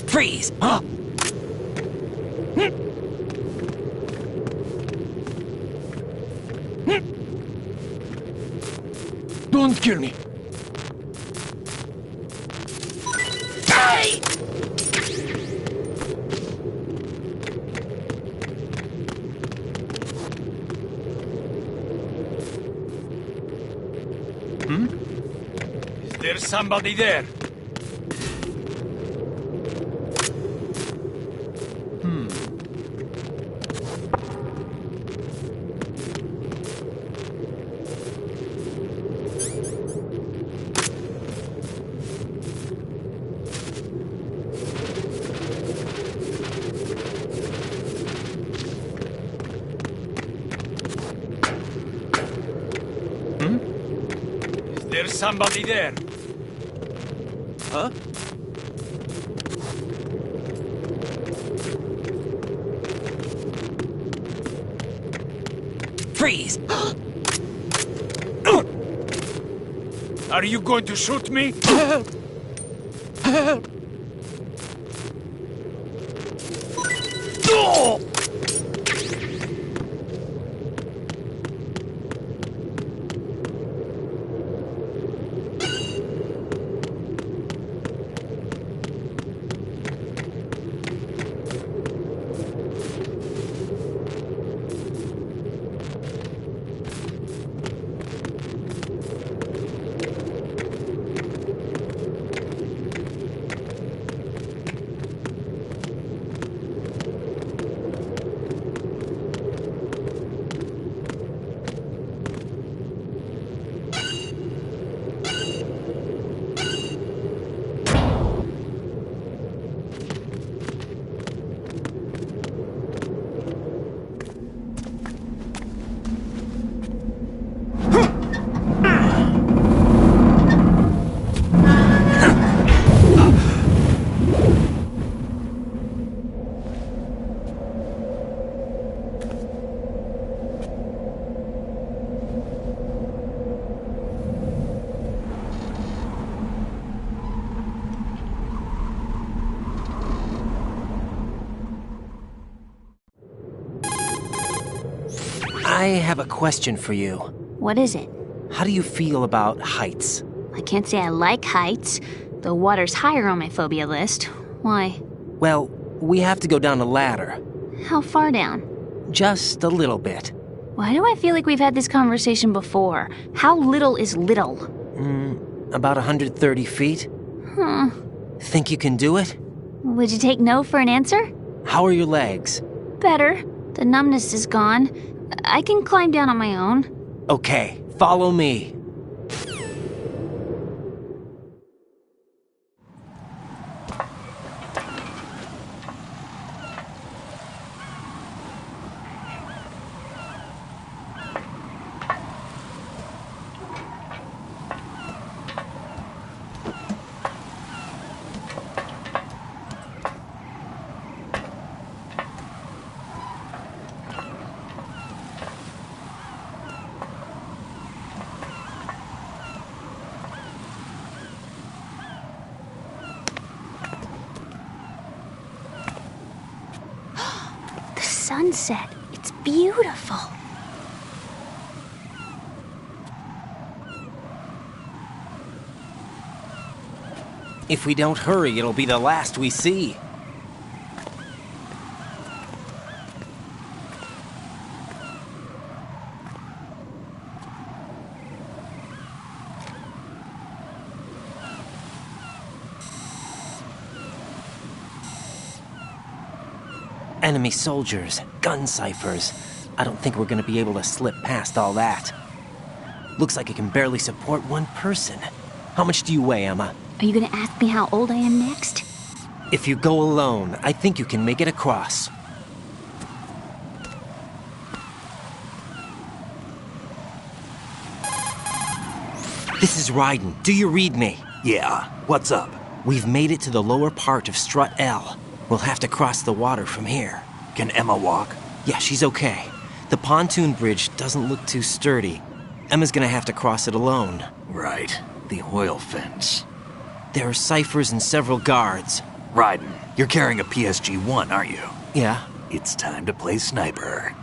Freeze! Huh? Don't kill me! Die! Is there somebody there? There's somebody there. Huh? Freeze! Are you going to shoot me? Help! Help! Oh! I have a question for you. What is it? How do you feel about heights? I can't say I like heights. The water's higher on my phobia list. Why? Well, we have to go down a ladder. How far down? Just a little bit. Why do I feel like we've had this conversation before? How little is little? About 130 feet. Huh. Think you can do it? Would you take no for an answer? How are your legs? Better. The numbness is gone. I can climb down on my own. Okay, follow me. Sunset. It's beautiful. If we don't hurry, it'll be the last we see. Enemy soldiers, gun ciphers. I don't think we're gonna be able to slip past all that. Looks like it can barely support one person. How much do you weigh, Emma? Are you gonna ask me how old I am next? If you go alone, I think you can make it across. This is Ryden. Do you read me? Yeah, what's up? We've made it to the lower part of Strut L. We'll have to cross the water from here. Can Emma walk? Yeah, she's okay. The pontoon bridge doesn't look too sturdy. Emma's gonna have to cross it alone. Right. The oil fence. There are ciphers and several guards. Raiden, you're carrying a PSG-1, aren't you? Yeah, It's time to play sniper.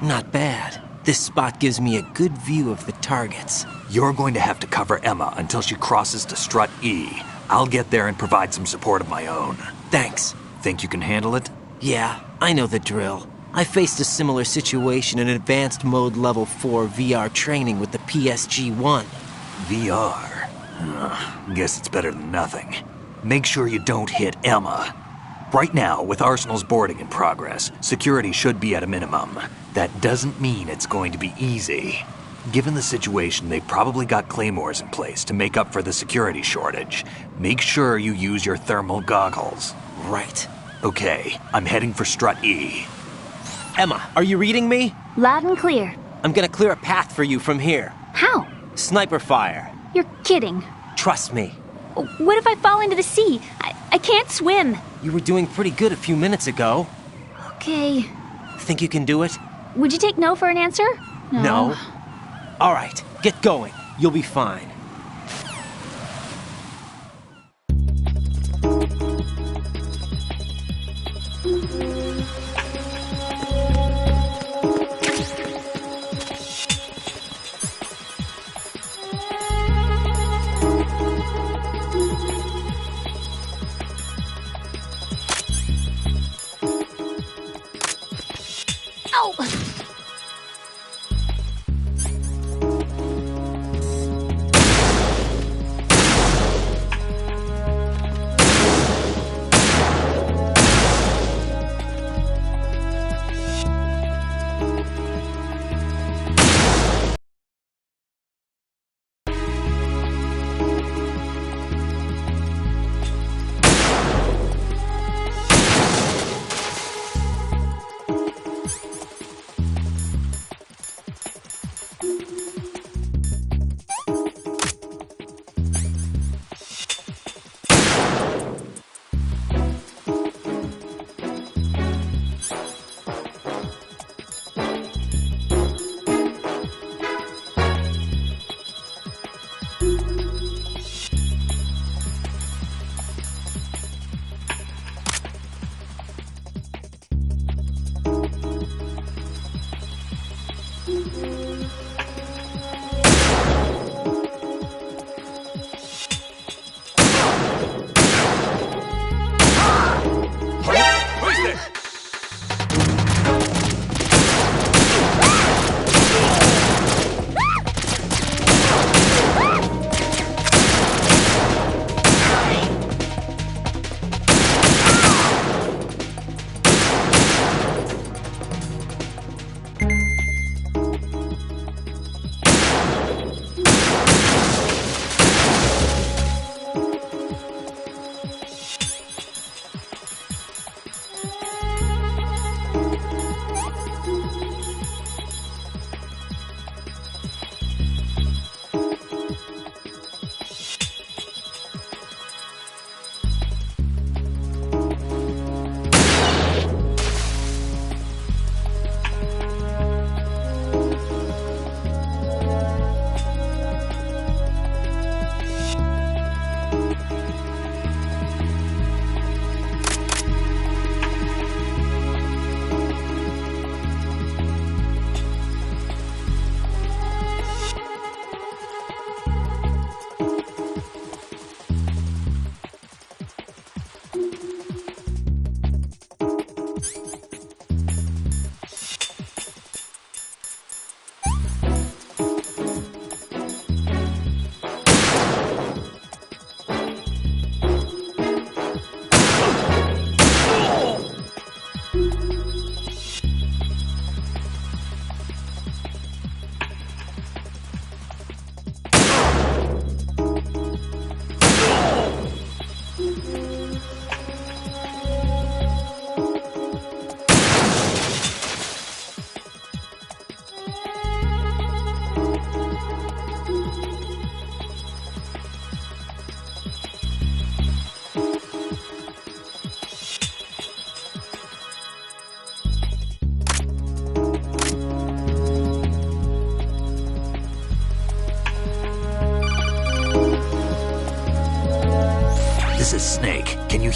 not bad. This spot gives me a good view of the targets. You're going to have to cover Emma until she crosses to strut E. I'll get there and provide some support of my own. Thanks. Think you can handle it? Yeah, I know the drill. I faced a similar situation in Advanced Mode Level 4 VR training with the PSG-1. VR? Guess it's better than nothing. Make sure you don't hit Emma. Right now, with Arsenal's boarding in progress, security should be at a minimum. That doesn't mean it's going to be easy. Given the situation, they've probably got claymores in place to make up for the security shortage. Make sure you use your thermal goggles. Right. Okay, I'm heading for strut E. Emma, are you reading me? Loud and clear. I'm gonna clear a path for you from here. How? Sniper fire. You're kidding. Trust me. What if I fall into the sea? I can't swim. You were doing pretty good a few minutes ago. Okay. Think you can do it? Would you take no for an answer? No. All right, get going. You'll be fine. Ow!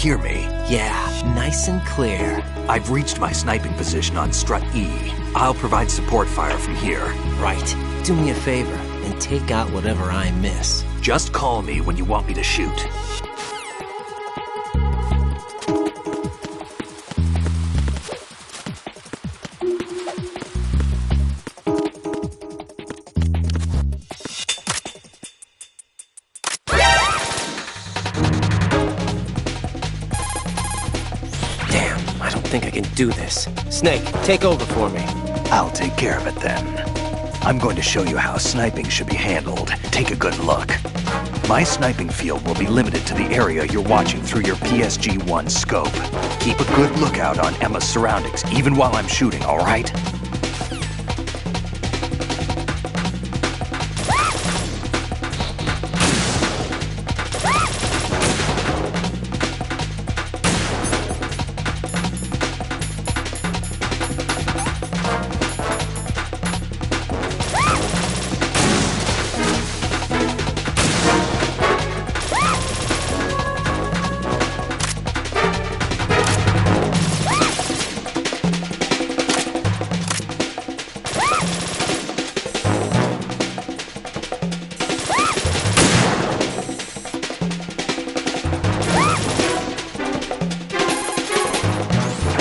hear me? Yeah, nice and clear. I've reached my sniping position on strut E. I'll provide support fire from here. Right. Do me a favor and take out whatever I miss. Just call me when you want me to shoot. Damn, I don't think I can do this. Snake, take over for me. I'll take care of it then. I'm going to show you how sniping should be handled. Take a good look. My sniping field will be limited to the area you're watching through your PSG-1 scope. Keep a good lookout on Emma's surroundings, even while I'm shooting, all right?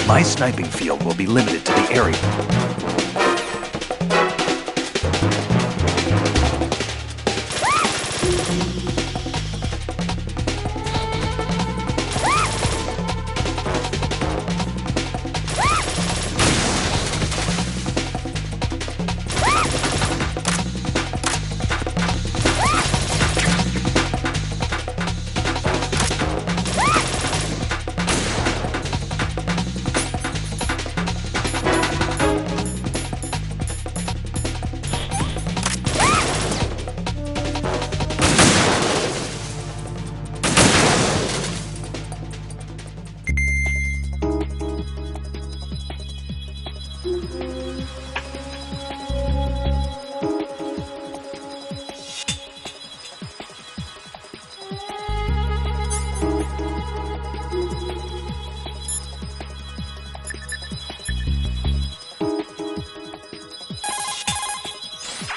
My sniping field will be limited to the area.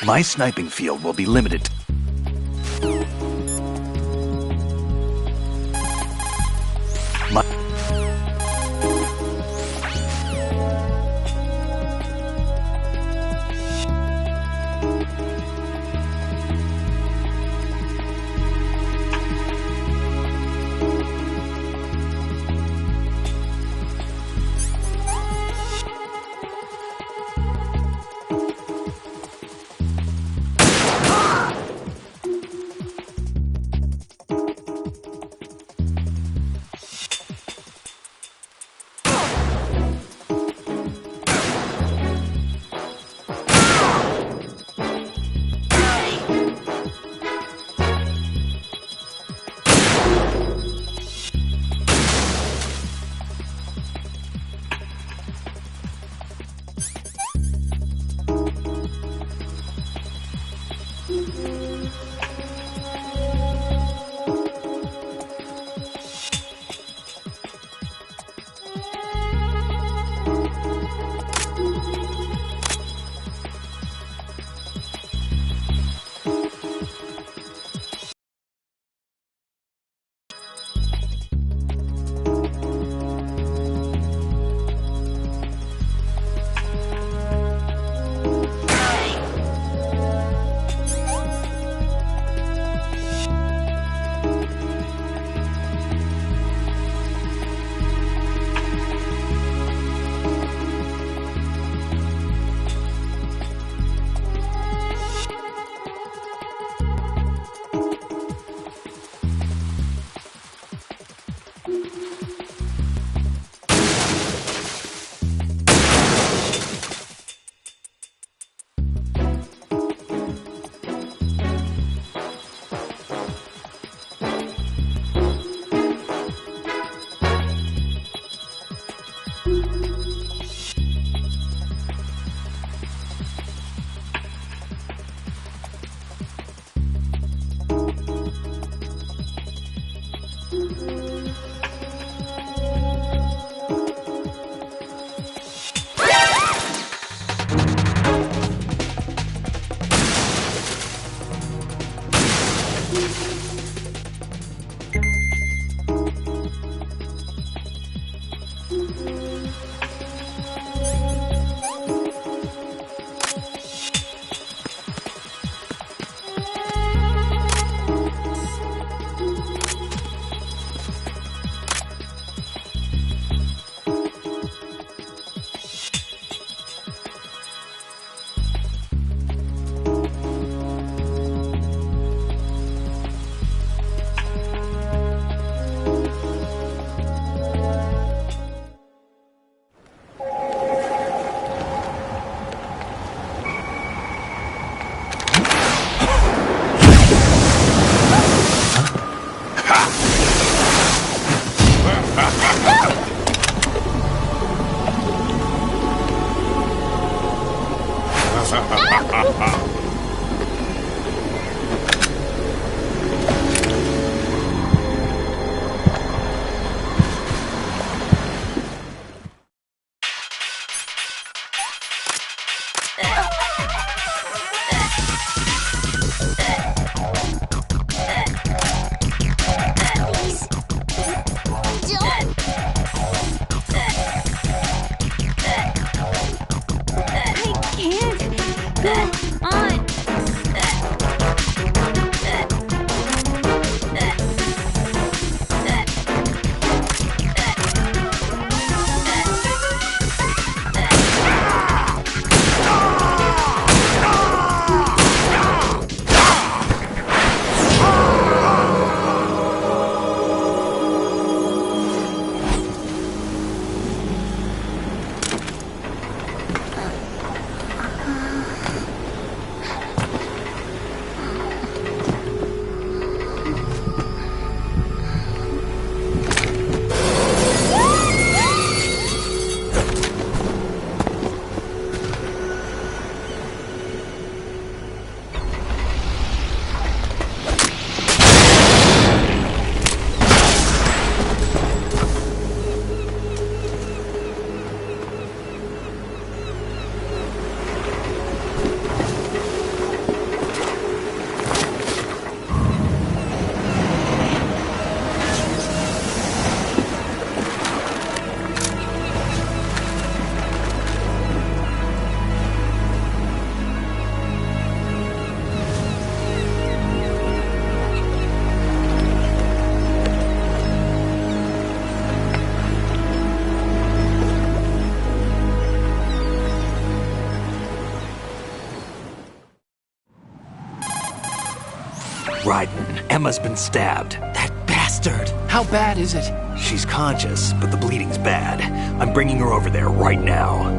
My sniping field will be limited to Ryden, Emma's been stabbed. That bastard! How bad is it? She's conscious, but the bleeding's bad. I'm bringing her over there right now.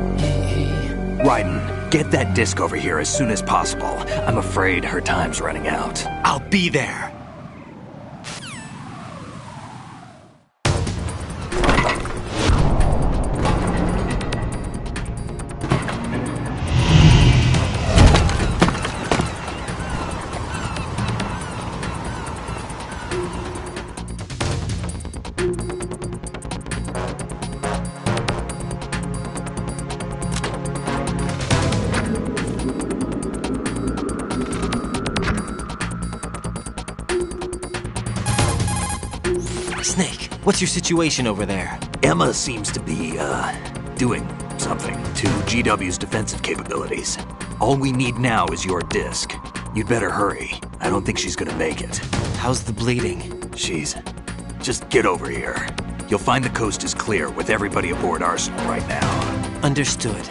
Ryden, get that disc over here as soon as possible. I'm afraid her time's running out. I'll be there! Snake, what's your situation over there? Emma seems to be, doing something to GW's defensive capabilities. All we need now is your disc. You'd better hurry. I don't think she's gonna make it. How's the bleeding? Just get over here. You'll find the coast is clear with everybody aboard Arsenal right now. Understood.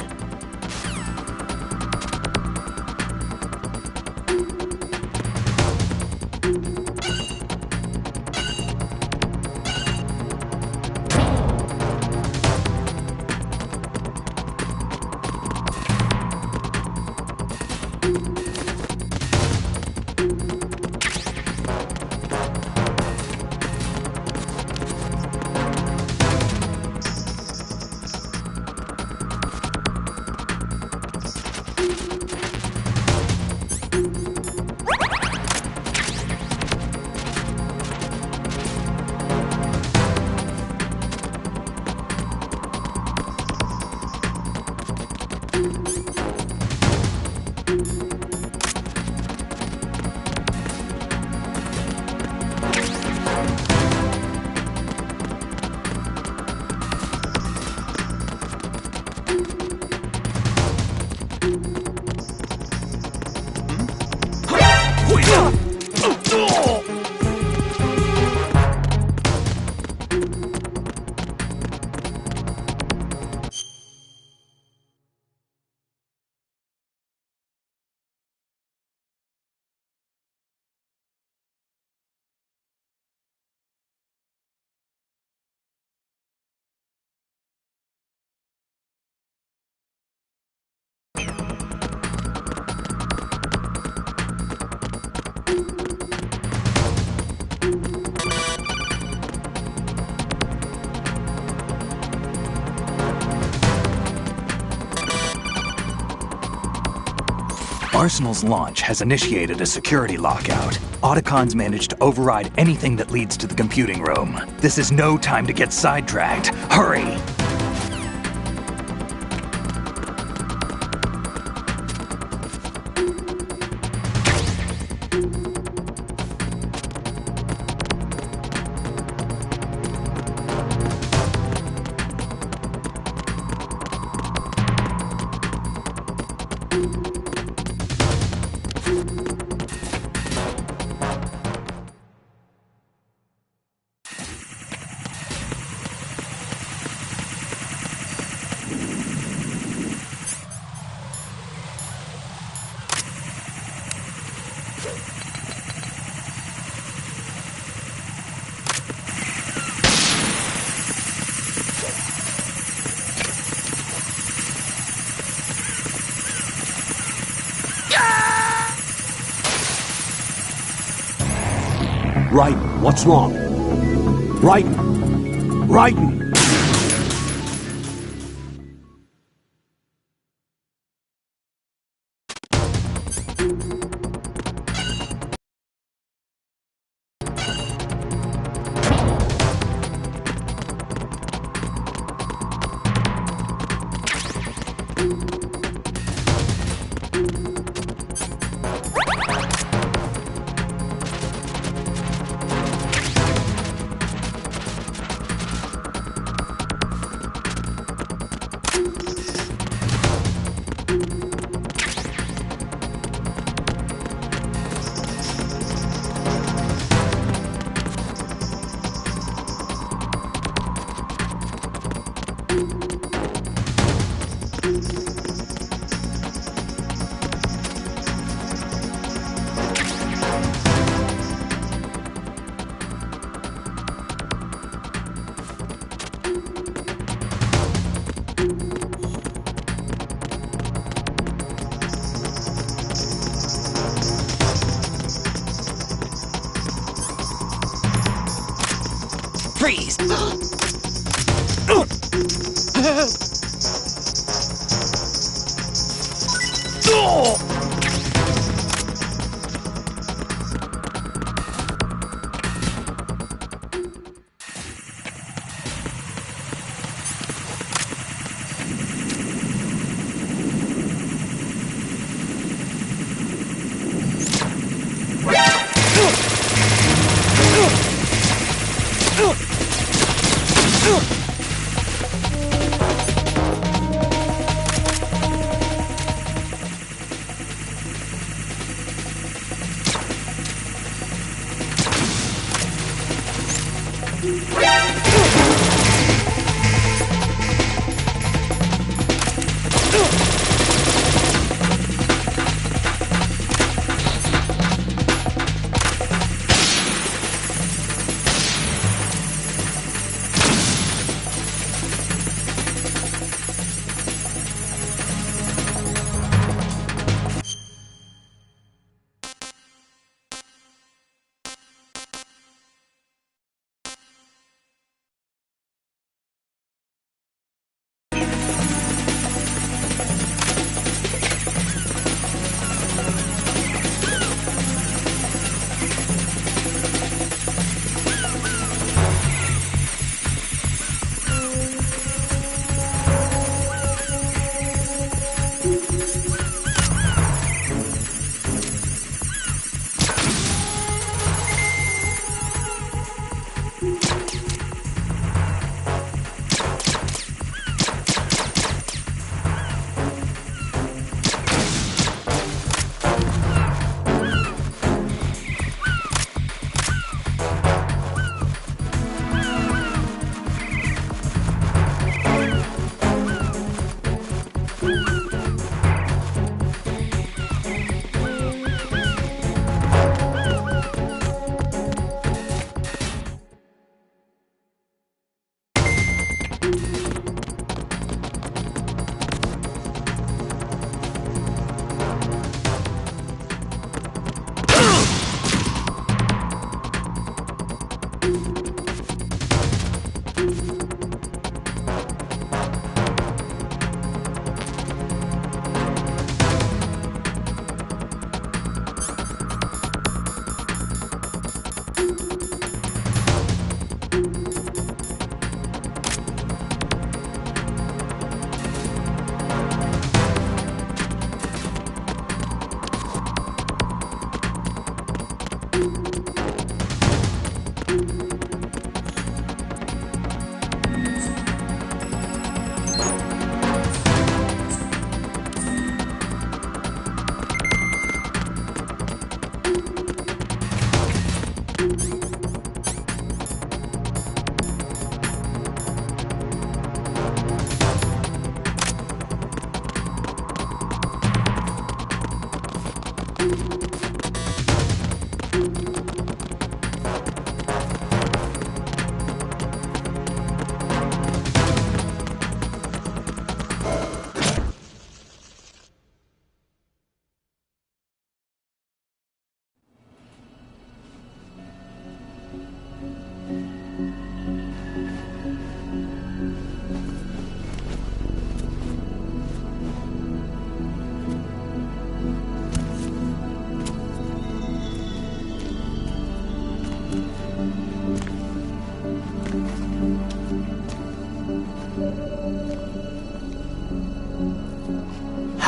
Arsenal's launch has initiated a security lockout. Autocon's managed to override anything that leads to the computing room. This is no time to get sidetracked. Hurry! Ryden, what's wrong? Ryden! Ryden! Freeze!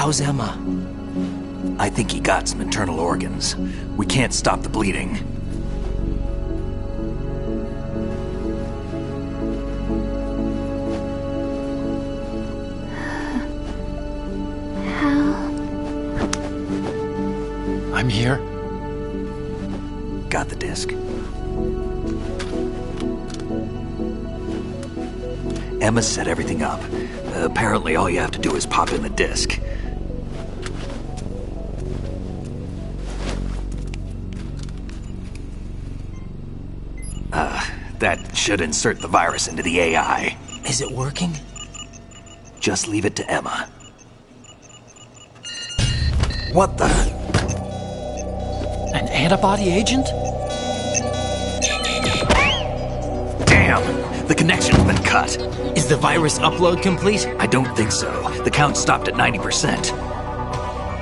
How's Emma? I think he got some internal organs. We can't stop the bleeding. I'm here. Got the disc. Emma set everything up. Apparently all you have to do is pop in the disc. That should insert the virus into the AI. Is it working? Just leave it to Emma. What the? An antibody agent? Damn! The connection's been cut. Is the virus upload complete? I don't think so. The count stopped at 90%.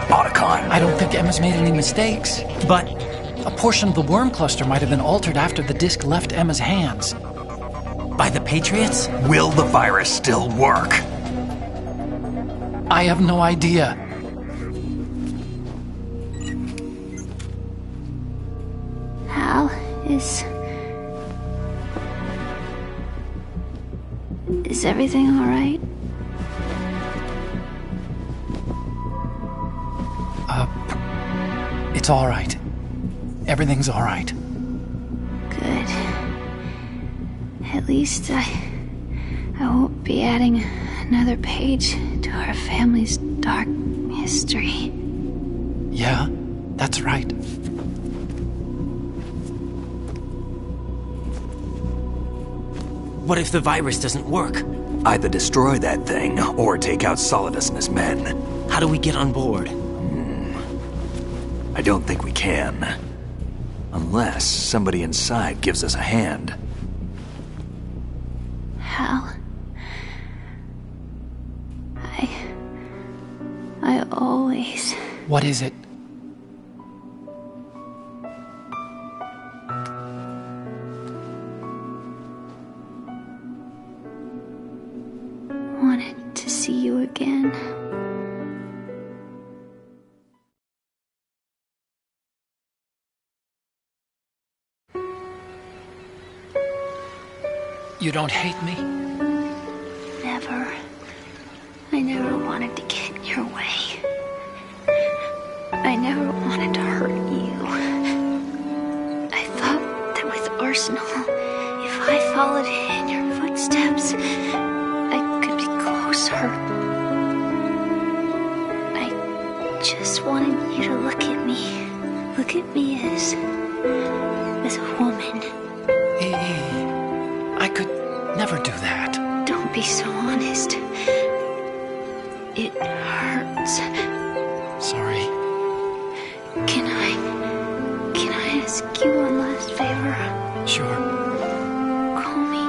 Otacon. I don't think Emma's made any mistakes. But A portion of the worm cluster might have been altered after the disk left Emma's hands. by the Patriots? Will the virus still work? I have no idea. Hal, is everything all right? It's all right. Everything's all right. Good. At least I won't be adding another page to our family's dark history. Yeah, that's right. What if the virus doesn't work? Either destroy that thing, or take out Solidus and his men. How do we get on board? I don't think we can. Unless somebody inside gives us a hand. Hal, I always... What is it? wanted to see you again. You don't hate me? Never. I never wanted to get in your way. I never wanted to hurt you. I thought that with Arsenal, if I followed in your footsteps, I could be closer. I just wanted you to look at me. Look at me as a woman. I could never do that. Don't be so honest. It hurts. Sorry. Can I ask you one last favor? Sure. Call me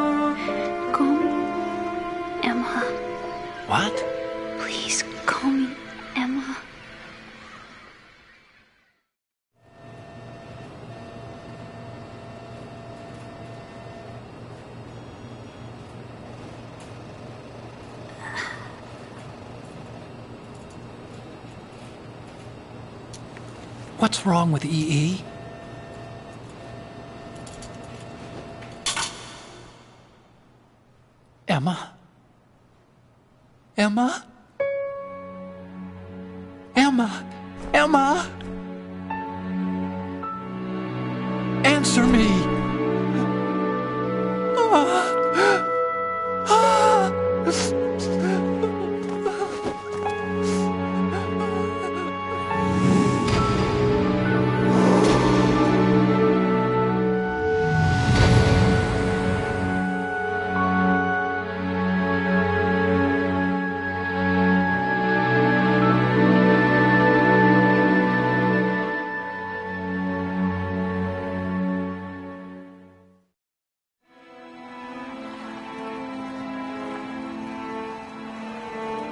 Emma. What? Please call me Emma. What's wrong with EE? Emma? Emma? Emma? Emma? Answer me!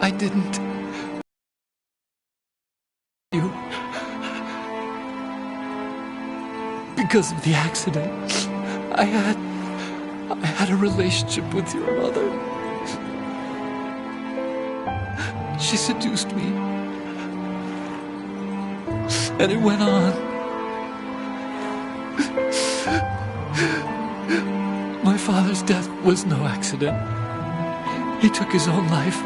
I didn't. You. Because of the accident, I had a relationship with your mother. She seduced me. And it went on. My father's death was no accident. He took his own life.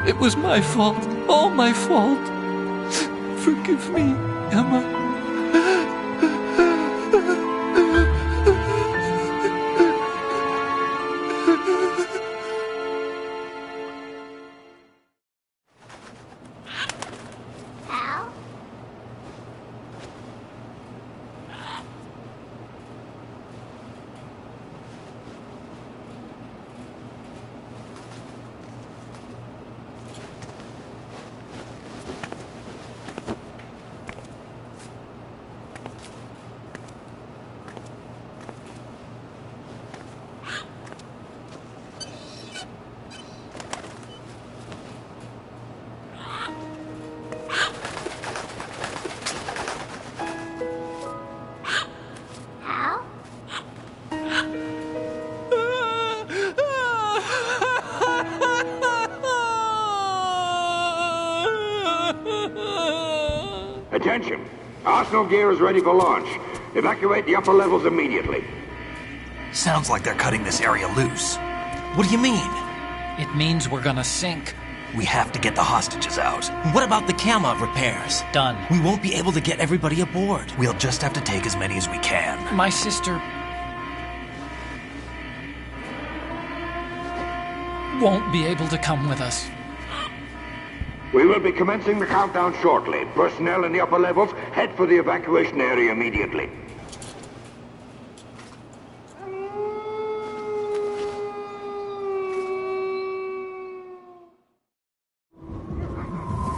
It was my fault, all my fault. Forgive me, Emma. Hal? Attention! Arsenal gear is ready for launch. Evacuate the upper levels immediately. Sounds like they're cutting this area loose. What do you mean? It means we're gonna sink. We have to get the hostages out. What about the camo repairs? Done. We won't be able to get everybody aboard. We'll just have to take as many as we can. My sister won't be able to come with us. We will be commencing the countdown shortly. Personnel in the upper levels, head for the evacuation area immediately.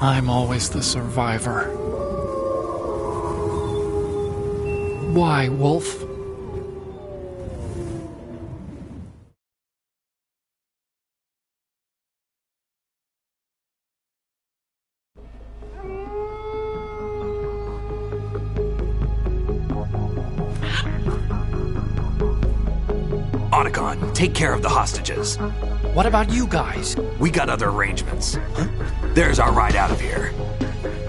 I'm always the survivor. Why, Wolf? Otacon, take care of the hostages. What about you guys? We got other arrangements. There's our ride out of here.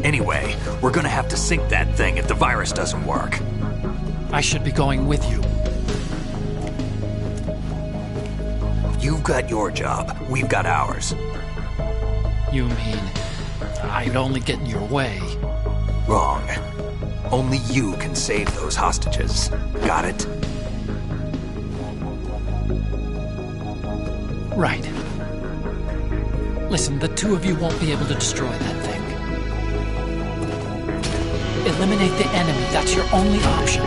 Anyway, we're gonna have to sink that thing if the virus doesn't work. I should be going with you. You've got your job, we've got ours. You mean I'd only get in your way? Wrong. Only you can save those hostages. Got it? Right. Listen, the two of you won't be able to destroy that thing. Eliminate the enemy. That's your only option.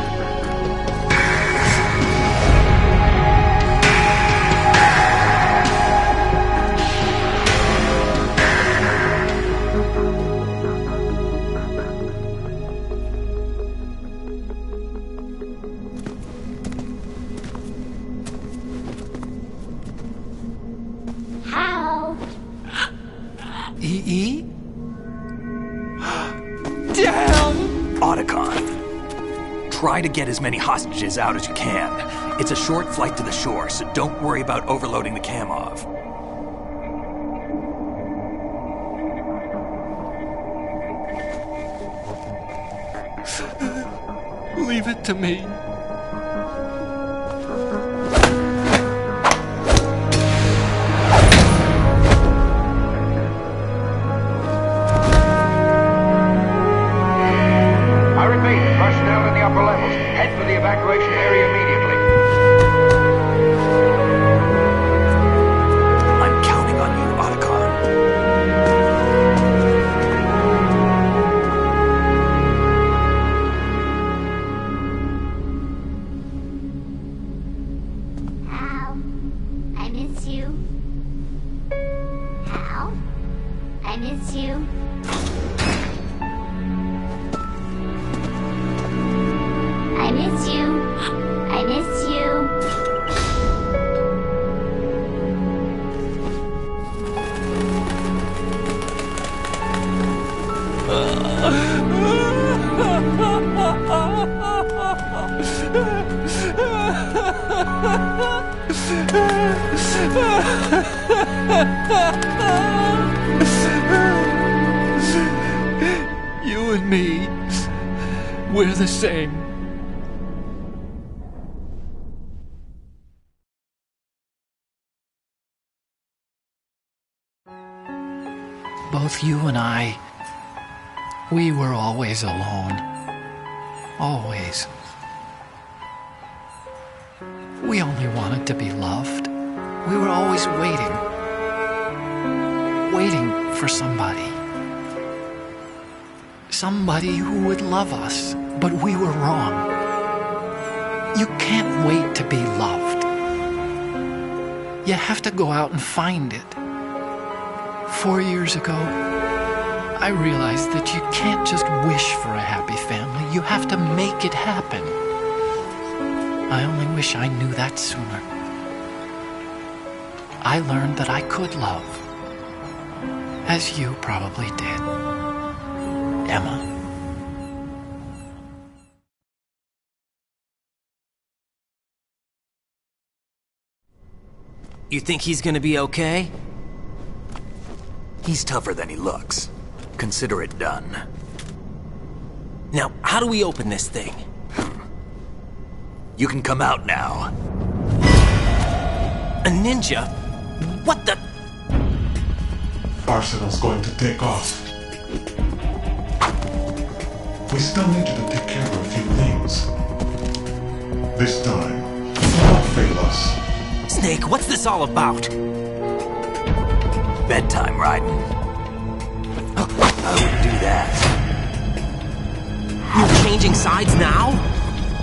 E? Damn! Otacon, try to get as many hostages out as you can. It's a short flight to the shore, so don't worry about overloading the Kamov. Leave it to me. Personnel in the upper levels, head for the evacuation area immediately. I'm counting on you, Otacon. Hal, I miss you. Hal, I miss you. I miss you. I miss you. You and me, we're the same. Both you and I, we were always alone. Always. We only wanted to be loved. We were always waiting. Waiting for somebody. Somebody who would love us, but we were wrong. You can't wait to be loved. You have to go out and find it. 4 years ago, I realized that you can't just wish for a happy family. You have to make it happen. I only wish I knew that sooner. I learned that I could love, as you probably did, Emma. You think he's gonna be okay? He's tougher than he looks. Consider it done. Now, how do we open this thing? You can come out now. A ninja? What the? Arsenal's going to take off. We still need you to take care of a few things. This time, do not fail us. Snake, what's this all about? Bedtime, Raiden. I wouldn't do that. You're changing sides now?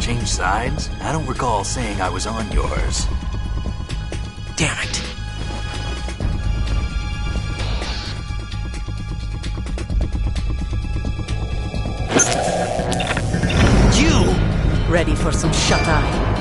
Change sides? I don't recall saying I was on yours. Damn it. You! Ready for some shut-eye?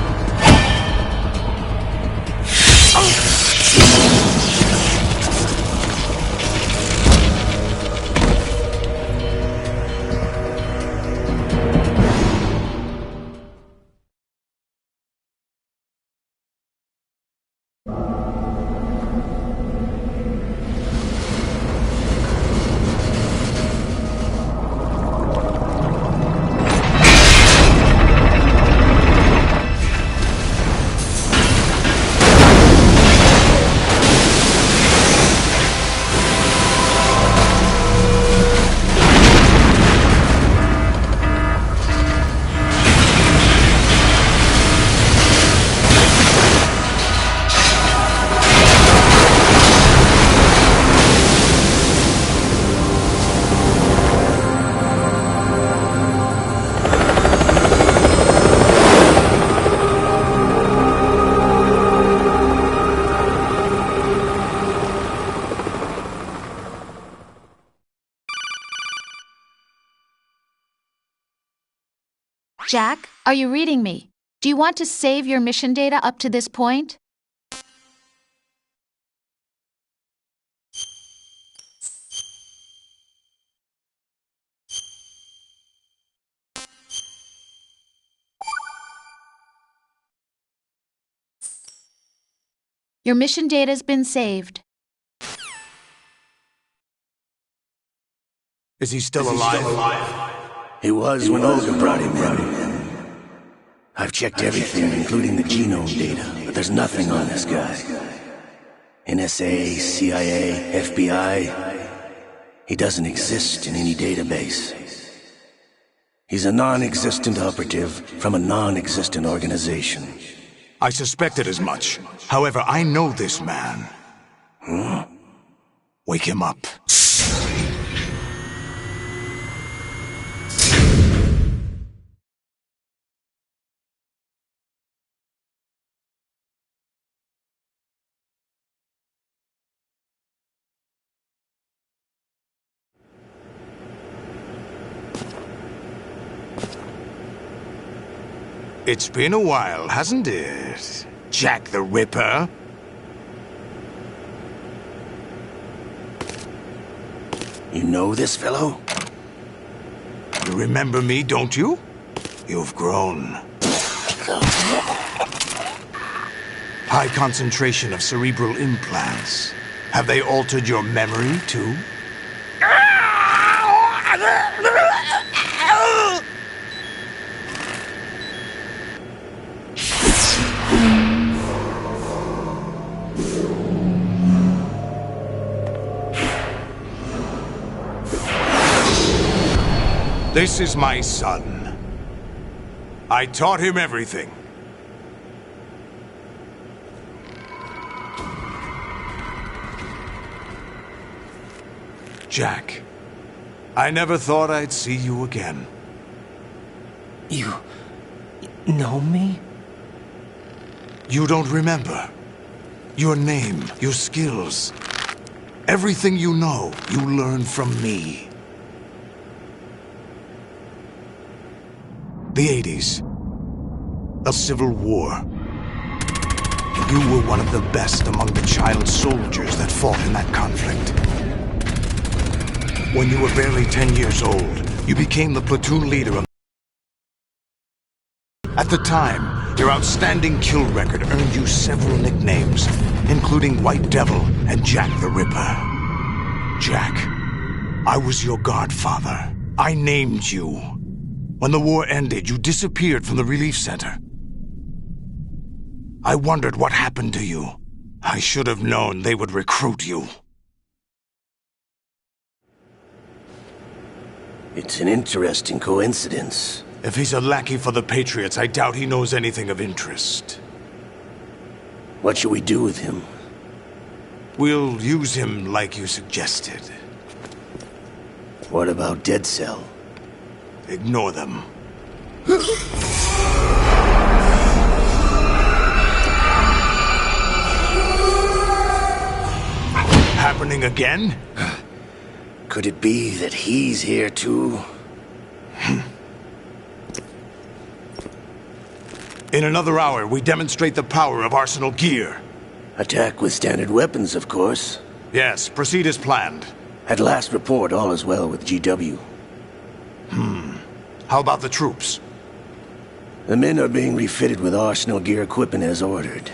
Jack, are you reading me? Do you want to save your mission data up to this point? Your mission data's been saved. Is he still alive? He was when Olga brought him in. I've checked everything, including the genome data, but there's nothing on this guy. NSA, CIA, FBI. He doesn't exist in any database. He's a non-existent operative from a non-existent organization. I suspected as much. However, I know this man. Huh? Wake him up. It's been a while, hasn't it? Jack the Ripper? You know this fellow? You remember me, don't you? You've grown. High concentration of cerebral implants. Have they altered your memory, too? This is my son. I taught him everything. Jack, I never thought I'd see you again. You know me? You don't remember. Your name, your skills. Everything you know, you learned from me. The 80s. A civil war. You were one of the best among the child soldiers that fought in that conflict. When you were barely 10 years old, you became the platoon leader of... At the time, your outstanding kill record earned you several nicknames, including White Devil and Jack the Ripper. Jack, I was your godfather. I named you. When the war ended, you disappeared from the relief center. I wondered what happened to you. I should have known they would recruit you. It's an interesting coincidence. If he's a lackey for the Patriots, I doubt he knows anything of interest. What should we do with him? We'll use him like you suggested. What about Dead Cell? Ignore them. Happening again? Could it be that he's here too? In another hour, we demonstrate the power of Arsenal gear. Attack with standard weapons, of course. Yes, proceed as planned. At last report, all is well with GW. How about the troops? The men are being refitted with Arsenal gear equipment as ordered.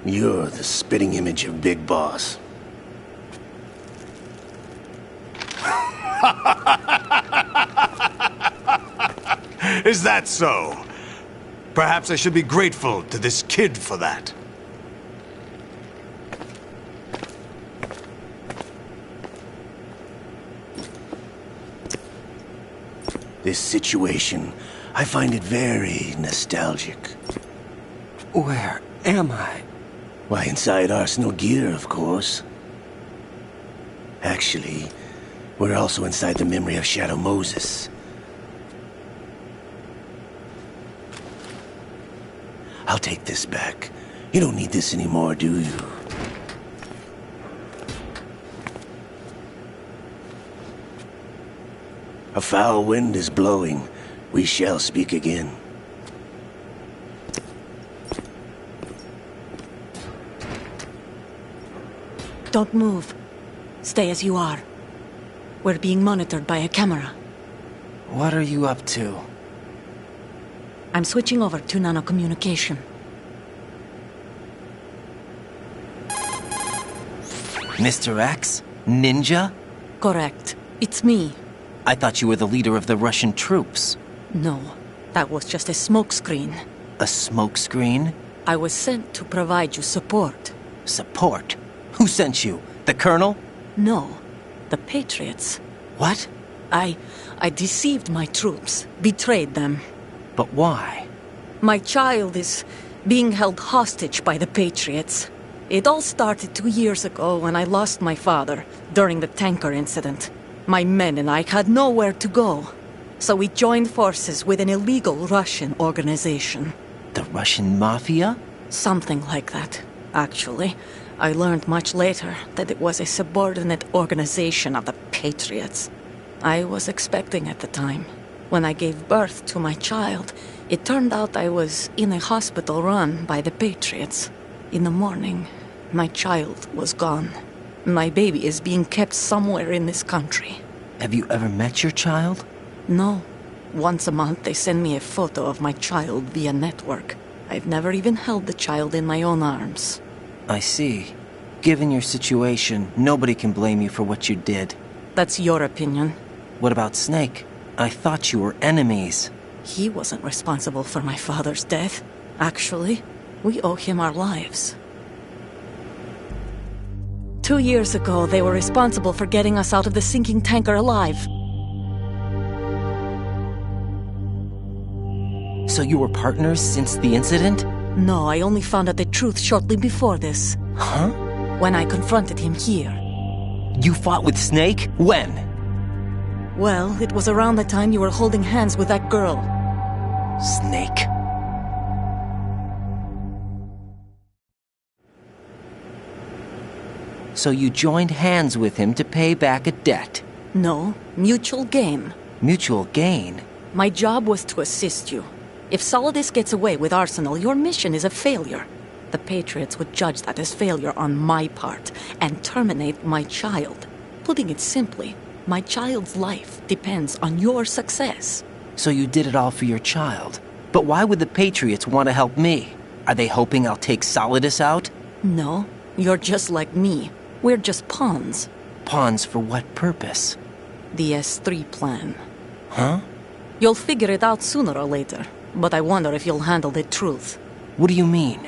You're the spitting image of Big Boss. Is that so? Perhaps I should be grateful to this kid for that. This situation, I find it very nostalgic. Where am I? Why, inside Arsenal gear, of course. Actually, we're also inside the memory of Shadow Moses. I'll take this back. You don't need this anymore, do you? A foul wind is blowing. We shall speak again. Don't move. Stay as you are. We're being monitored by a camera. What are you up to? I'm switching over to nanocommunication. Mr. X? Ninja? Correct. It's me. I thought you were the leader of the Russian troops. No, that was just a smokescreen. A smokescreen? I was sent to provide you support. Support? Who sent you? The Colonel? No, the Patriots. What? I deceived my troops, betrayed them. But why? My child is being held hostage by the Patriots. It all started 2 years ago when I lost my father during the tanker incident. My men and I had nowhere to go, so we joined forces with an illegal Russian organization. The Russian Mafia? Something like that, actually. I learned much later that it was a subordinate organization of the Patriots. I was expecting at the time. When I gave birth to my child, it turned out I was in a hospital run by the Patriots. In the morning, my child was gone. My baby is being kept somewhere in this country. Have you ever met your child? No. Once a month they send me a photo of my child via network. I've never even held the child in my own arms. I see. Given your situation, nobody can blame you for what you did. That's your opinion. What about Snake? I thought you were enemies. He wasn't responsible for my father's death. Actually, we owe him our lives. 2 years ago, they were responsible for getting us out of the sinking tanker alive. So you were partners since the incident? No, I only found out the truth shortly before this. Huh? When I confronted him here. You fought with Snake? When? Well, it was around the time you were holding hands with that girl. Snake. So you joined hands with him to pay back a debt? No, mutual gain. Mutual gain? My job was to assist you. If Solidus gets away with Arsenal, your mission is a failure. The Patriots would judge that as failure on my part and terminate my child. Putting it simply, my child's life depends on your success. So you did it all for your child. But why would the Patriots want to help me? Are they hoping I'll take Solidus out? No, you're just like me. We're just pawns. Pawns for what purpose? The S3 plan. Huh? You'll figure it out sooner or later, but I wonder if you'll handle the truth. What do you mean?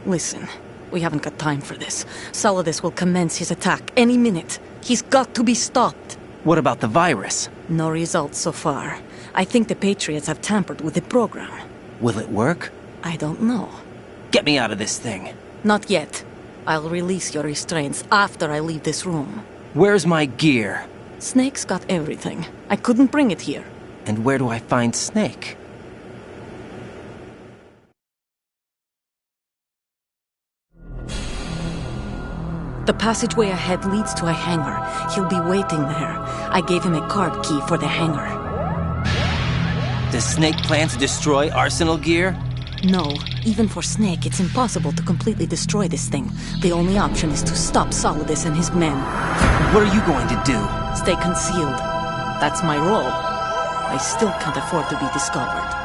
Listen, we haven't got time for this. Solidus will commence his attack any minute. He's got to be stopped. What about the virus? No results so far. I think the Patriots have tampered with the program. Will it work? I don't know. Get me out of this thing. Not yet. I'll release your restraints after I leave this room. Where's my gear? Snake's got everything. I couldn't bring it here. And where do I find Snake? The passageway ahead leads to a hangar. He'll be waiting there. I gave him a card key for the hangar. Does Snake plan to destroy Arsenal gear? No. Even for Snake, it's impossible to completely destroy this thing. The only option is to stop Solidus and his men. What are you going to do? Stay concealed. That's my role. I still can't afford to be discovered.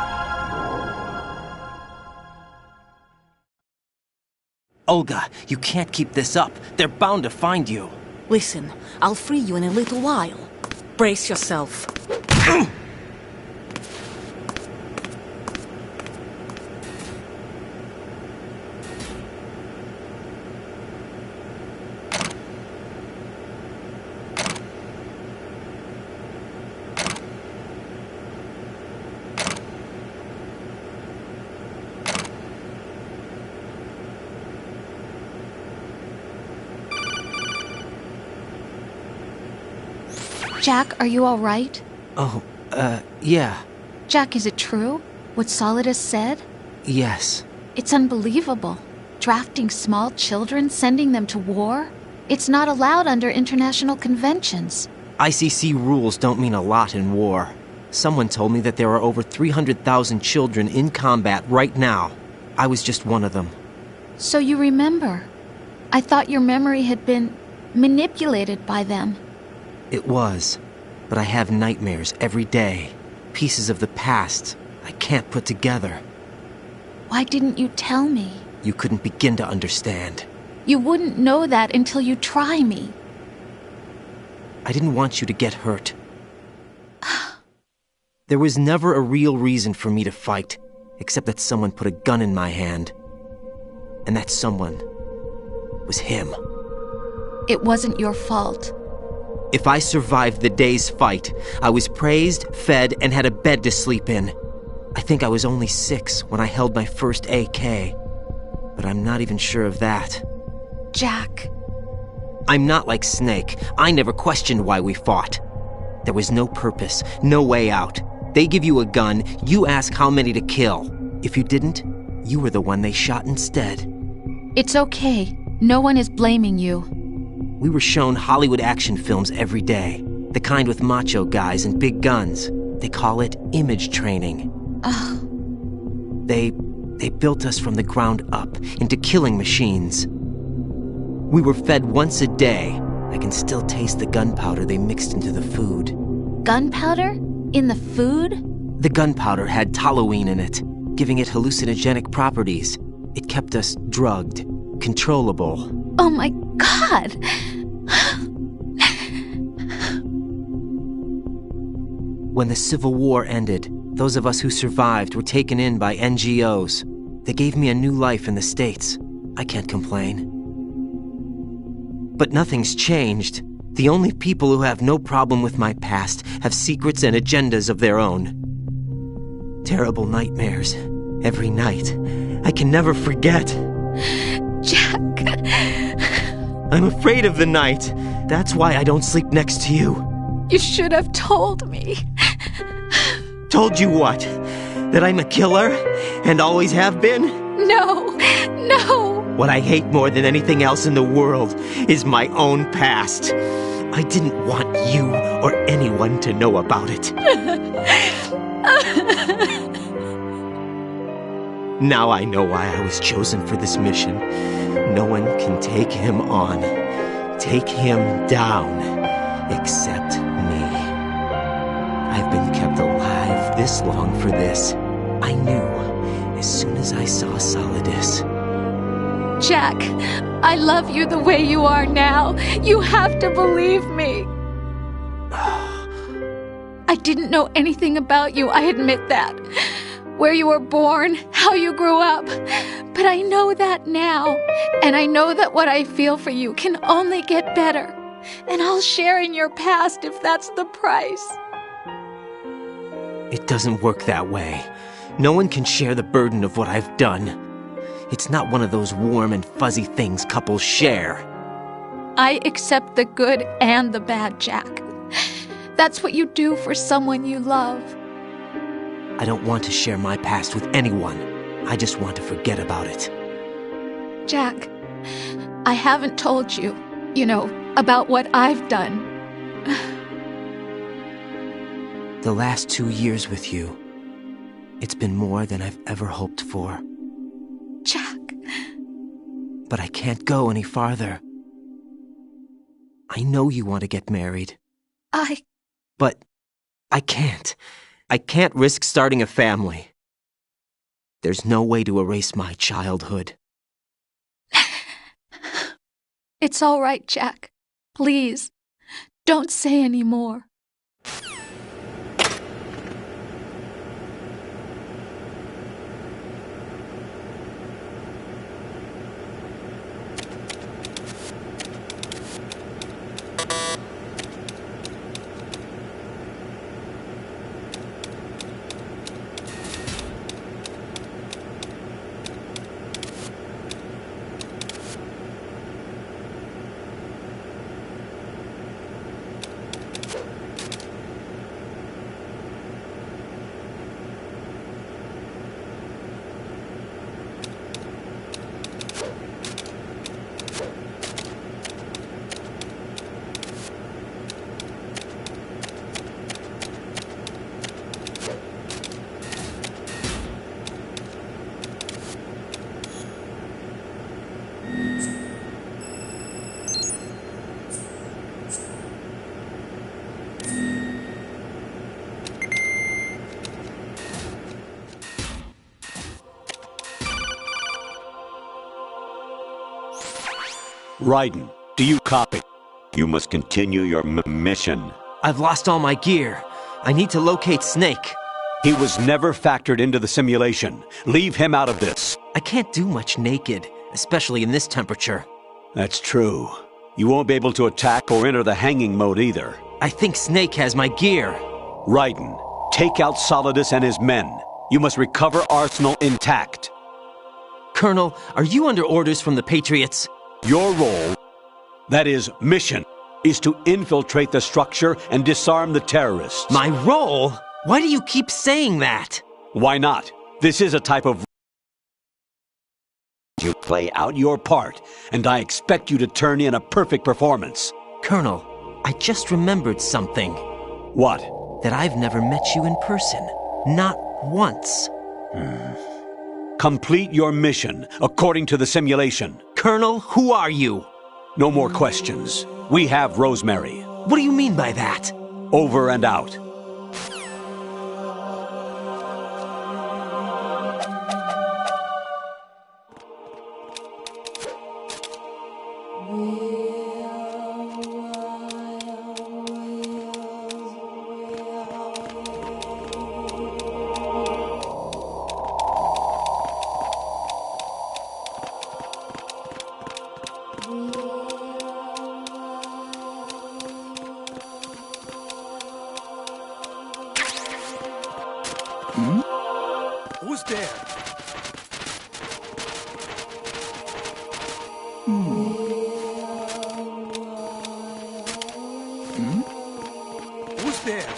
Olga, you can't keep this up. They're bound to find you. Listen, I'll free you in a little while. Brace yourself. Jack, are you all right? Oh, yeah. Jack, is it true? What Solidus said? Yes. It's unbelievable. Drafting small children, sending them to war? It's not allowed under international conventions. ICC rules don't mean a lot in war. Someone told me that there are over 300,000 children in combat right now. I was just one of them. So you remember. I thought your memory had been manipulated by them. It was, but I have nightmares every day. Pieces of the past I can't put together. Why didn't you tell me? You couldn't begin to understand. You wouldn't know that until you try me. I didn't want you to get hurt. There was never a real reason for me to fight, except that someone put a gun in my hand. And that someone was him. It wasn't your fault. If I survived the day's fight, I was praised, fed, and had a bed to sleep in. I think I was only 6 when I held my first AK. But I'm not even sure of that. Jack. I'm not like Snake. I never questioned why we fought. There was no purpose, no way out. They give you a gun, you ask how many to kill. If you didn't, you were the one they shot instead. It's okay. No one is blaming you. We were shown Hollywood action films every day. The kind with macho guys and big guns. They call it image training. Ugh. They built us from the ground up into killing machines. We were fed once a day. I can still taste the gunpowder they mixed into the food. Gunpowder? In the food? The gunpowder had toluene in it, giving it hallucinogenic properties. It kept us drugged, controllable. Oh my God! When the Civil War ended, those of us who survived were taken in by NGOs. They gave me a new life in the States. I can't complain. But nothing's changed. The only people who have no problem with my past have secrets and agendas of their own. Terrible nightmares. Every night. I can never forget. Jack. I'm afraid of the night. That's why I don't sleep next to you. You should have told me. Told you what? That I'm a killer? And always have been? No. No. What I hate more than anything else in the world is my own past. I didn't want you or anyone to know about it. Now I know why I was chosen for this mission. No one can take him on, take him down, except me. I've been kept alive this long for this. I knew as soon as I saw Solidus. Jack, I love you the way you are now. You have to believe me. I didn't know anything about you, I admit that. Where you were born, how you grew up. But I know that now. And I know that what I feel for you can only get better. And I'll share in your past if that's the price. It doesn't work that way. No one can share the burden of what I've done. It's not one of those warm and fuzzy things couples share. I accept the good and the bad, Jack. That's what you do for someone you love. I don't want to share my past with anyone. I just want to forget about it. Jack, I haven't told you, about what I've done. The last 2 years with you, it's been more than I've ever hoped for. Jack. But I can't go any farther. I know you want to get married. But I can't. I can't risk starting a family. There's no way to erase my childhood. It's all right, Jack. Please, don't say any more. Raiden, do you copy? You must continue your mission. I've lost all my gear. I need to locate Snake. He was never factored into the simulation. Leave him out of this. I can't do much naked, especially in this temperature. That's true. You won't be able to attack or enter the hanging mode either. I think Snake has my gear. Raiden, take out Solidus and his men. You must recover Arsenal intact. Colonel, are you under orders from the Patriots? Your role, that is, mission, is to infiltrate the structure and disarm the terrorists. My role? Why do you keep saying that? Why not? This is a type of... You play out your part, and I expect you to turn in a perfect performance. Colonel, I just remembered something. What? That I've never met you in person. Not once. Complete your mission, according to the simulation. Colonel, who are you? No more questions. We have Rosemary. What do you mean by that? Over and out. Who's there? Who's there?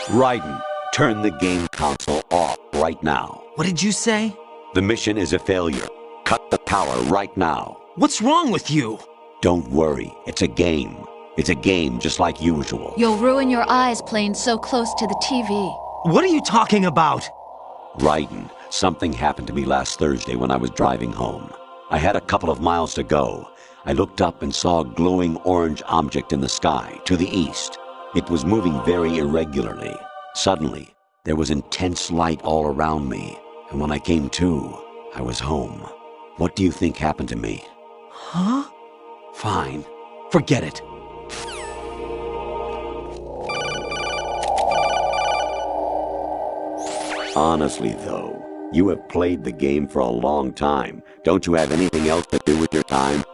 Raiden, turn the game console off right now. What did you say? The mission is a failure. Cut the power right now. What's wrong with you? Don't worry, it's a game. It's a game just like usual. You'll ruin your eyes playing so close to the TV. What are you talking about? Raiden, something happened to me last Thursday when I was driving home. I had a couple of miles to go. I looked up and saw a glowing orange object in the sky, to the east. It was moving very irregularly. Suddenly, there was intense light all around me, and when I came to, I was home. What do you think happened to me? Huh? Fine. Forget it. Honestly, though, you have played the game for a long time. Don't you have anything else to do with your time?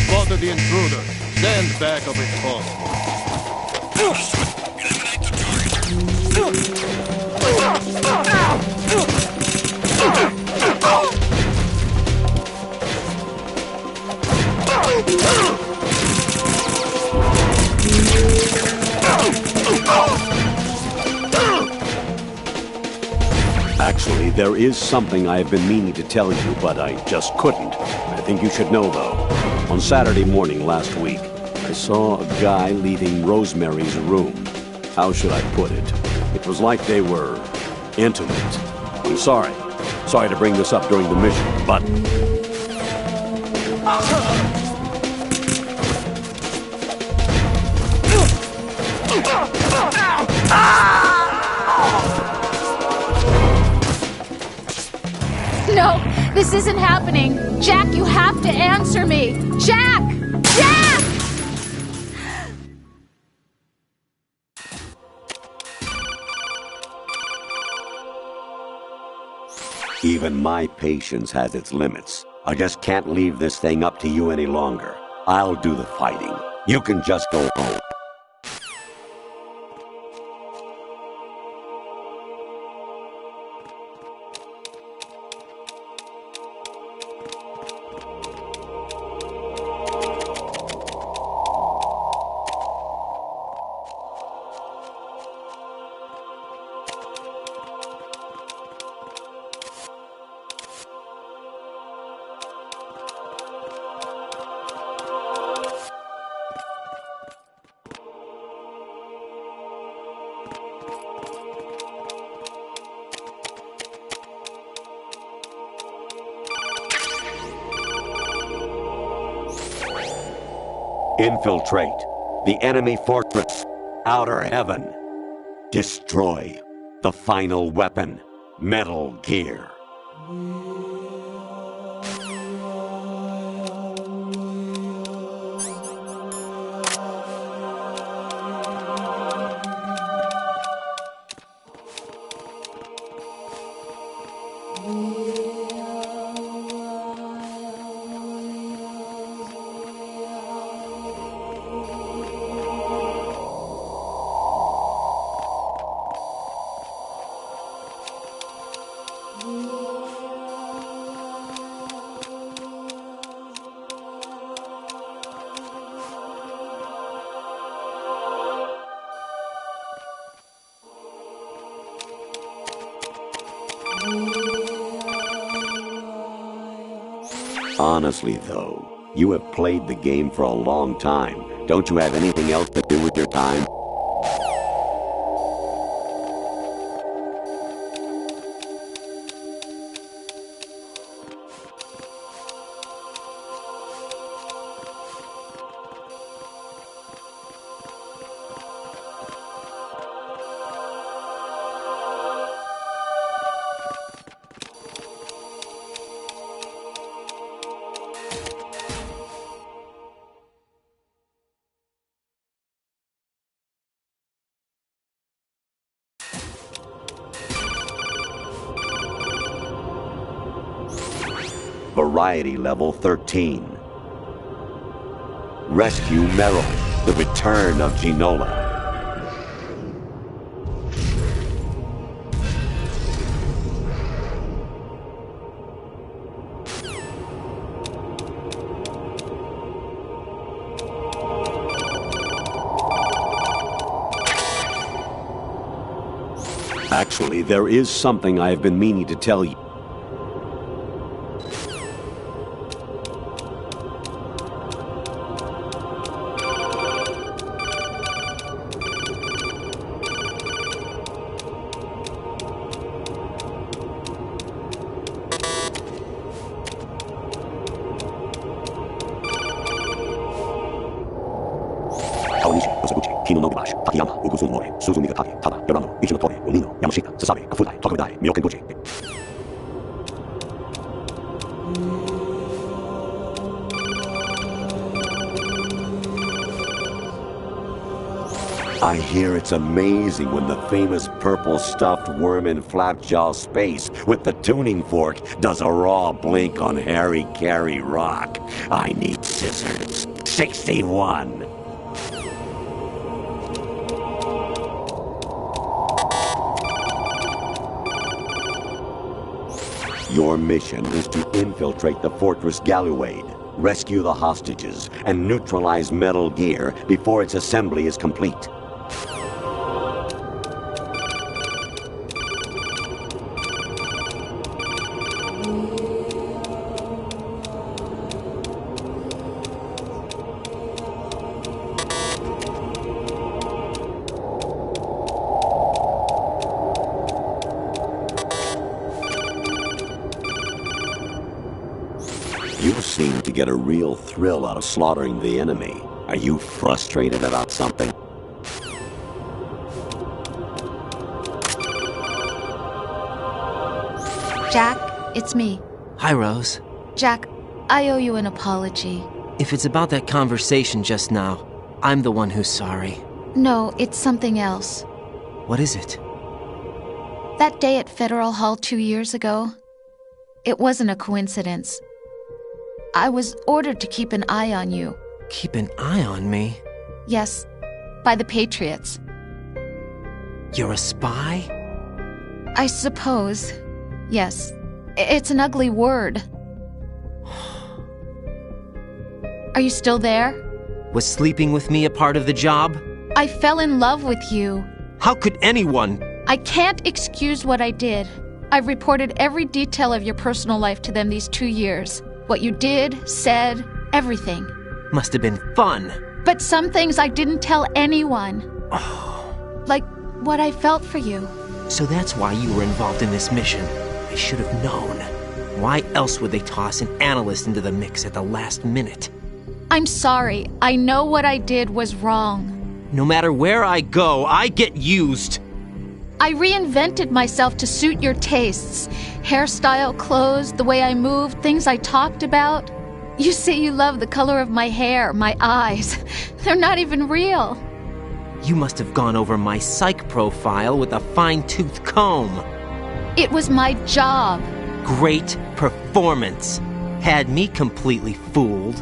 Spotted the intruder. Stand back of its phone. Actually, there is something I have been meaning to tell you, but I just couldn't. I think you should know, though. On Saturday morning last week, I saw a guy leaving Rosemary's room. How should I put it? It was like they were intimate. I'm sorry. Sorry to bring this up during the mission, but... No, this isn't happening. Jack, you have to answer me. Jack! Jack! Even my patience has its limits. I just can't leave this thing up to you any longer. I'll do the fighting. You can just go home. Infiltrate the enemy fortress, Outer Heaven. Destroy the final weapon, Metal Gear. Honestly, though, you have played the game for a long time. Don't you have anything else to do with your time? Variety level 13. Rescue Meryl, the return of Ginola. Actually, there is something I have been meaning to tell you. I hear it's amazing when the famous purple stuffed worm in Flapjaw space with the tuning fork does a raw blink on Harry Carey rock. I need scissors. 61. Your mission is to infiltrate the Fortress Galluade, rescue the hostages, and neutralize Metal Gear before its assembly is complete. You seem to get a real thrill out of slaughtering the enemy. Are you frustrated about something? Jack, it's me. Hi, Rose. Jack, I owe you an apology. If it's about that conversation just now, I'm the one who's sorry. No, it's something else. What is it? That day at Federal Hall 2 years ago, it wasn't a coincidence. I was ordered to keep an eye on you. Keep an eye on me? Yes, by the Patriots. You're a spy? I suppose. Yes. It's an ugly word. Are you still there? Was sleeping with me a part of the job? I fell in love with you. How could anyone? I can't excuse what I did. I've reported every detail of your personal life to them these 2 years. What you did, said, everything. Must have been fun. But some things I didn't tell anyone. Like what I felt for you. So that's why you were involved in this mission. I should have known. Why else would they toss an analyst into the mix at the last minute? I'm sorry. I know what I did was wrong. No matter where I go, I get used. I reinvented myself to suit your tastes. Hairstyle, clothes, the way I moved, things I talked about. You say you love the color of my hair, my eyes. They're not even real. You must have gone over my psych profile with a fine-tooth comb. It was my job. Great performance. Had me completely fooled.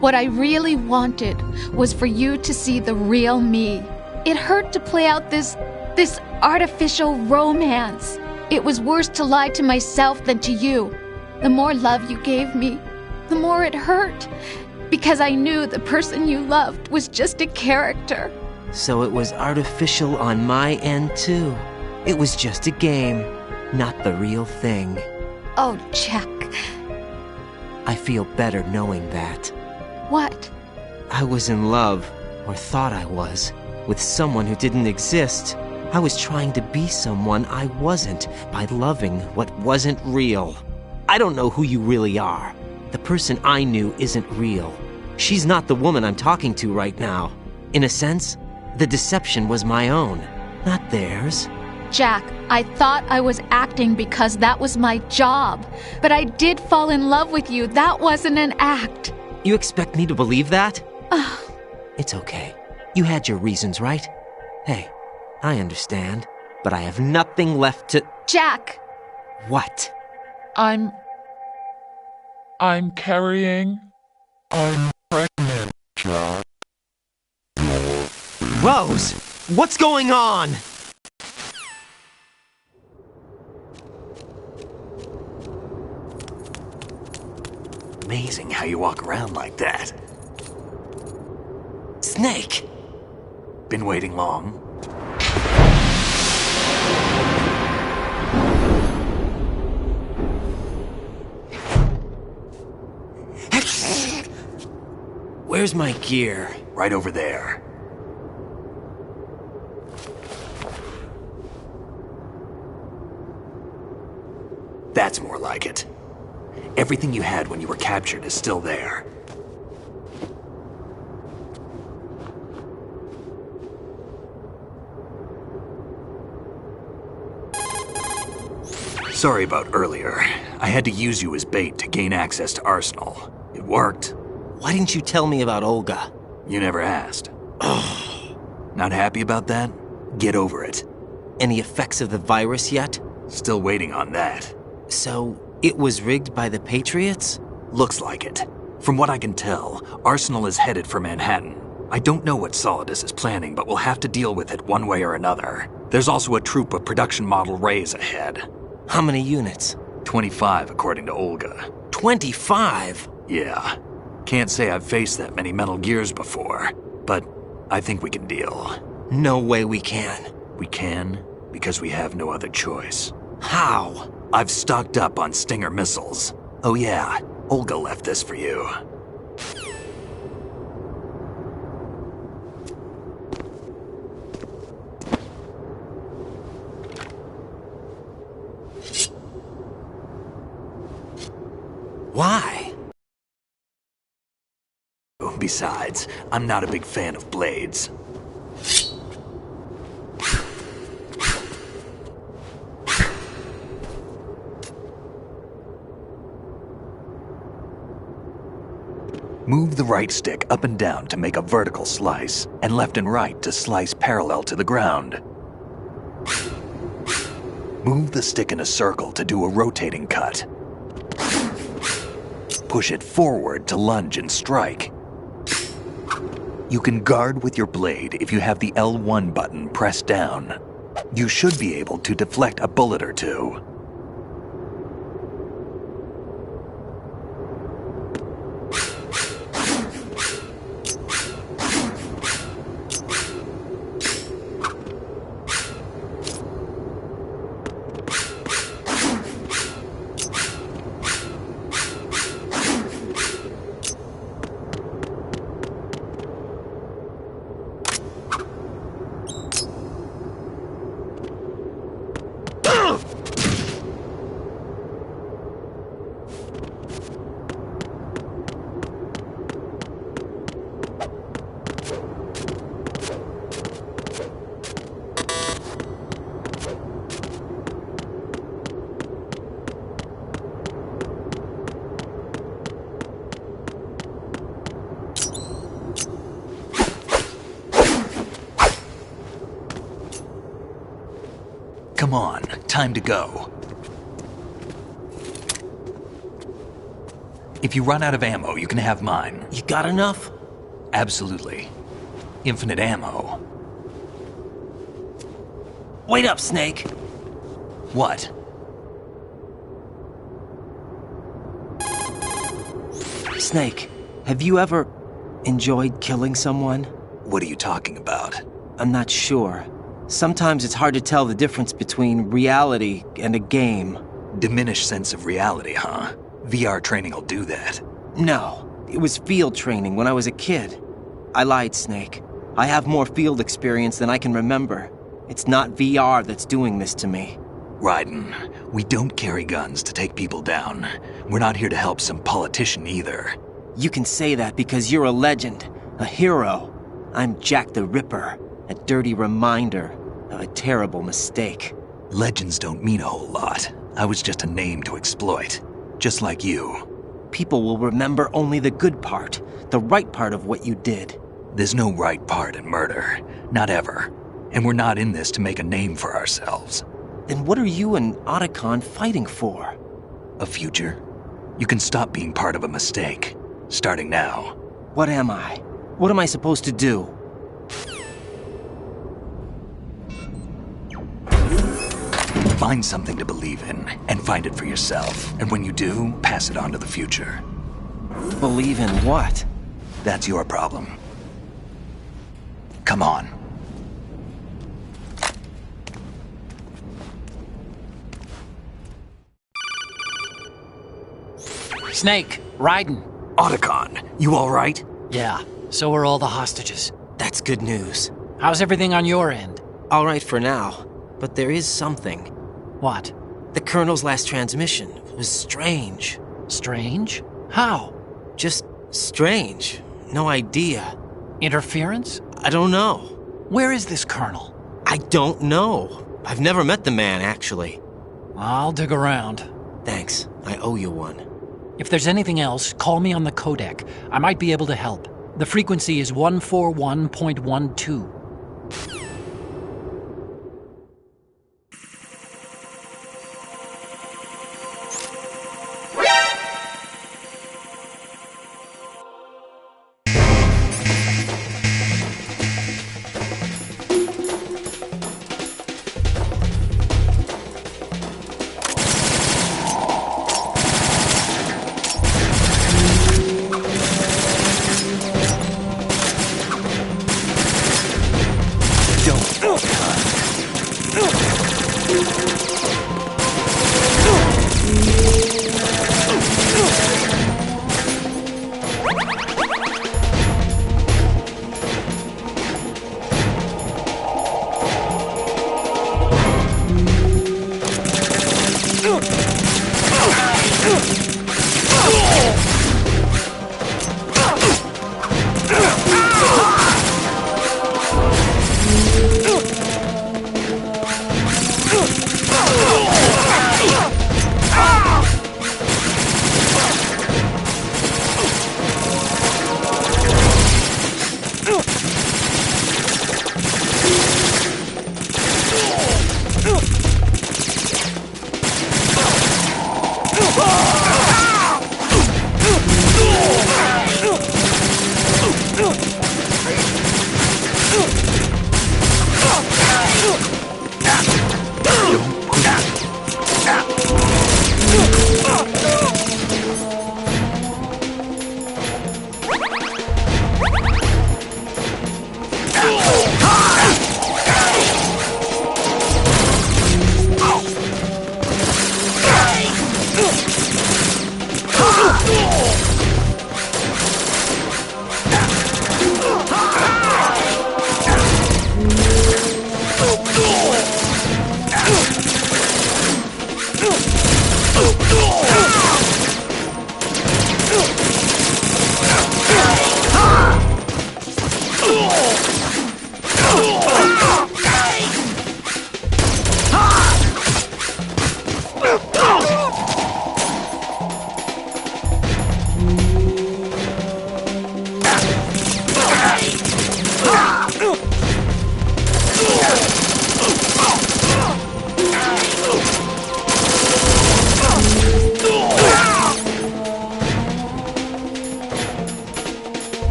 What I really wanted was for you to see the real me. It hurt to play out this artificial romance. It was worse to lie to myself than to you. The more love you gave me, the more it hurt. Because I knew the person you loved was just a character. So it was artificial on my end, too. It was just a game, not the real thing. Oh, Jack. I feel better knowing that. What? I was in love, or thought I was, with someone who didn't exist. I was trying to be someone I wasn't by loving what wasn't real. I don't know who you really are. The person I knew isn't real. She's not the woman I'm talking to right now. In a sense, the deception was my own, not theirs. Jack, I thought I was acting because that was my job. But I did fall in love with you. That wasn't an act. You expect me to believe that? It's okay. You had your reasons, right? Hey, I understand, but I have nothing left to... Jack! What? I'm carrying... I'm pregnant, Jack. Rose! What's going on? Amazing how you walk around like that. Snake! Been waiting long? Where's my gear? Right over there. That's more like it. Everything you had when you were captured is still there. Sorry about earlier. I had to use you as bait to gain access to Arsenal. It worked. Why didn't you tell me about Olga? You never asked. Not happy about that? Get over it. Any effects of the virus yet? Still waiting on that. So, it was rigged by the Patriots? Looks like it. From what I can tell, Arsenal is headed for Manhattan. I don't know what Solidus is planning, but we'll have to deal with it one way or another. There's also a troop of production model Rays ahead. How many units? 25, according to Olga. 25? Yeah. Can't say I've faced that many Metal Gears before, but I think we can deal. No way we can. We can, because we have no other choice. How? I've stocked up on Stinger missiles. Oh yeah, Olga left this for you. Why? Besides, I'm not a big fan of blades. Move the right stick up and down to make a vertical slice, and left and right to slice parallel to the ground. Move the stick in a circle to do a rotating cut. Push it forward to lunge and strike. You can guard with your blade if you have the L1 button pressed down. You should be able to deflect a bullet or two. Come on, time to go. If you run out of ammo, you can have mine. You got enough? Absolutely. Infinite ammo. Wait up, Snake. What? Snake, have you ever enjoyed killing someone? What are you talking about? I'm not sure. Sometimes it's hard to tell the difference between reality and a game. Diminished sense of reality, huh? VR training will do that. No, it was field training when I was a kid. I lied, Snake. I have more field experience than I can remember. It's not VR that's doing this to me. Raiden, we don't carry guns to take people down. We're not here to help some politician either. You can say that because you're a legend, a hero. I'm Jack the Ripper, a dirty reminder of a terrible mistake. Legends don't mean a whole lot. I was just a name to exploit, just like you. People will remember only the good part, the right part of what you did. There's no right part in murder, not ever. And we're not in this to make a name for ourselves. Then what are you and Otacon fighting for? A future? You can stop being part of a mistake, starting now. What am I? What am I supposed to do? Find something to believe in, and find it for yourself. And when you do, pass it on to the future. Believe in what? That's your problem. Come on. Snake, Raiden. Otacon, you all right? Yeah, so are all the hostages. That's good news. How's everything on your end? All right for now, but there is something. What? The Colonel's last transmission was strange. Strange? How? Just strange. No idea. Interference? I don't know. Where is this Colonel? I don't know. I've never met the man, actually. I'll dig around. Thanks. I owe you one. If there's anything else, call me on the codec. I might be able to help. The frequency is 141.12.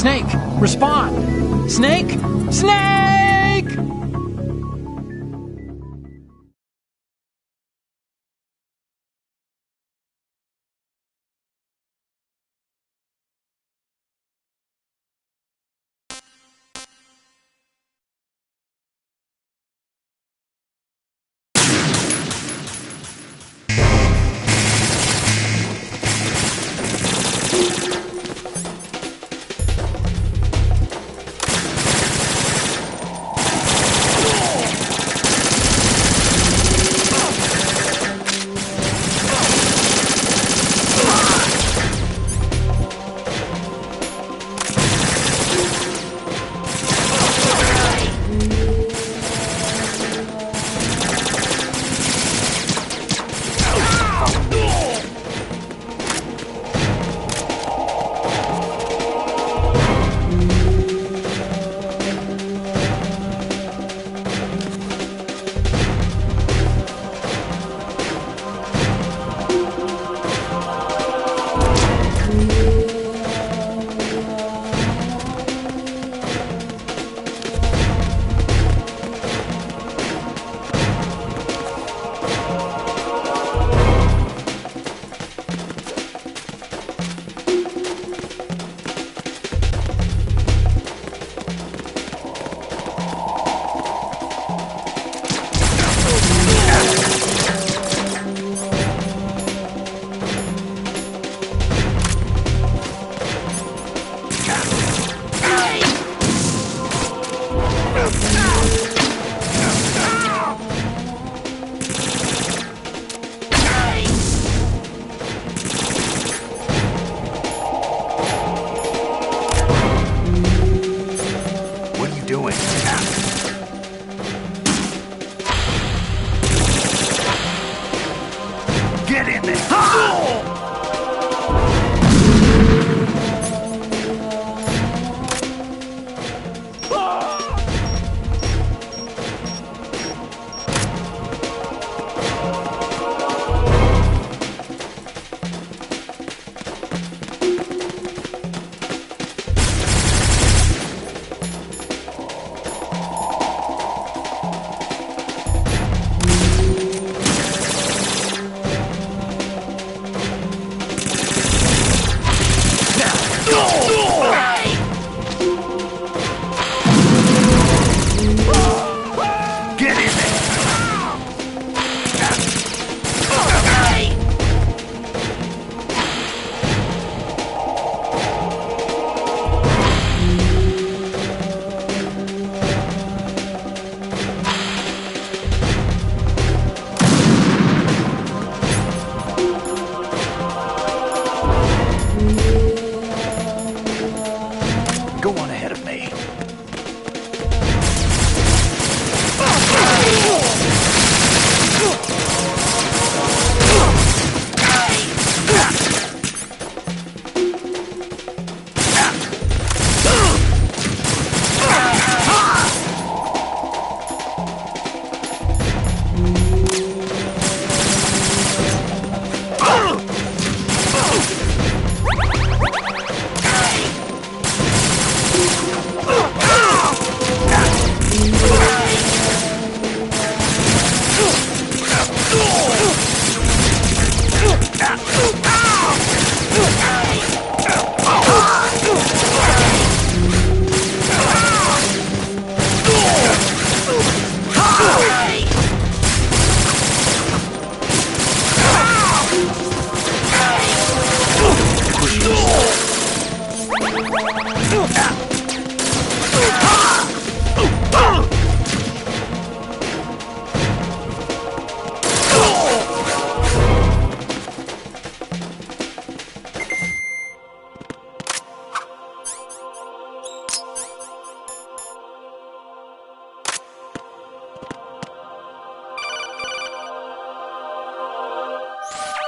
Snake, respond! Snake! Snake!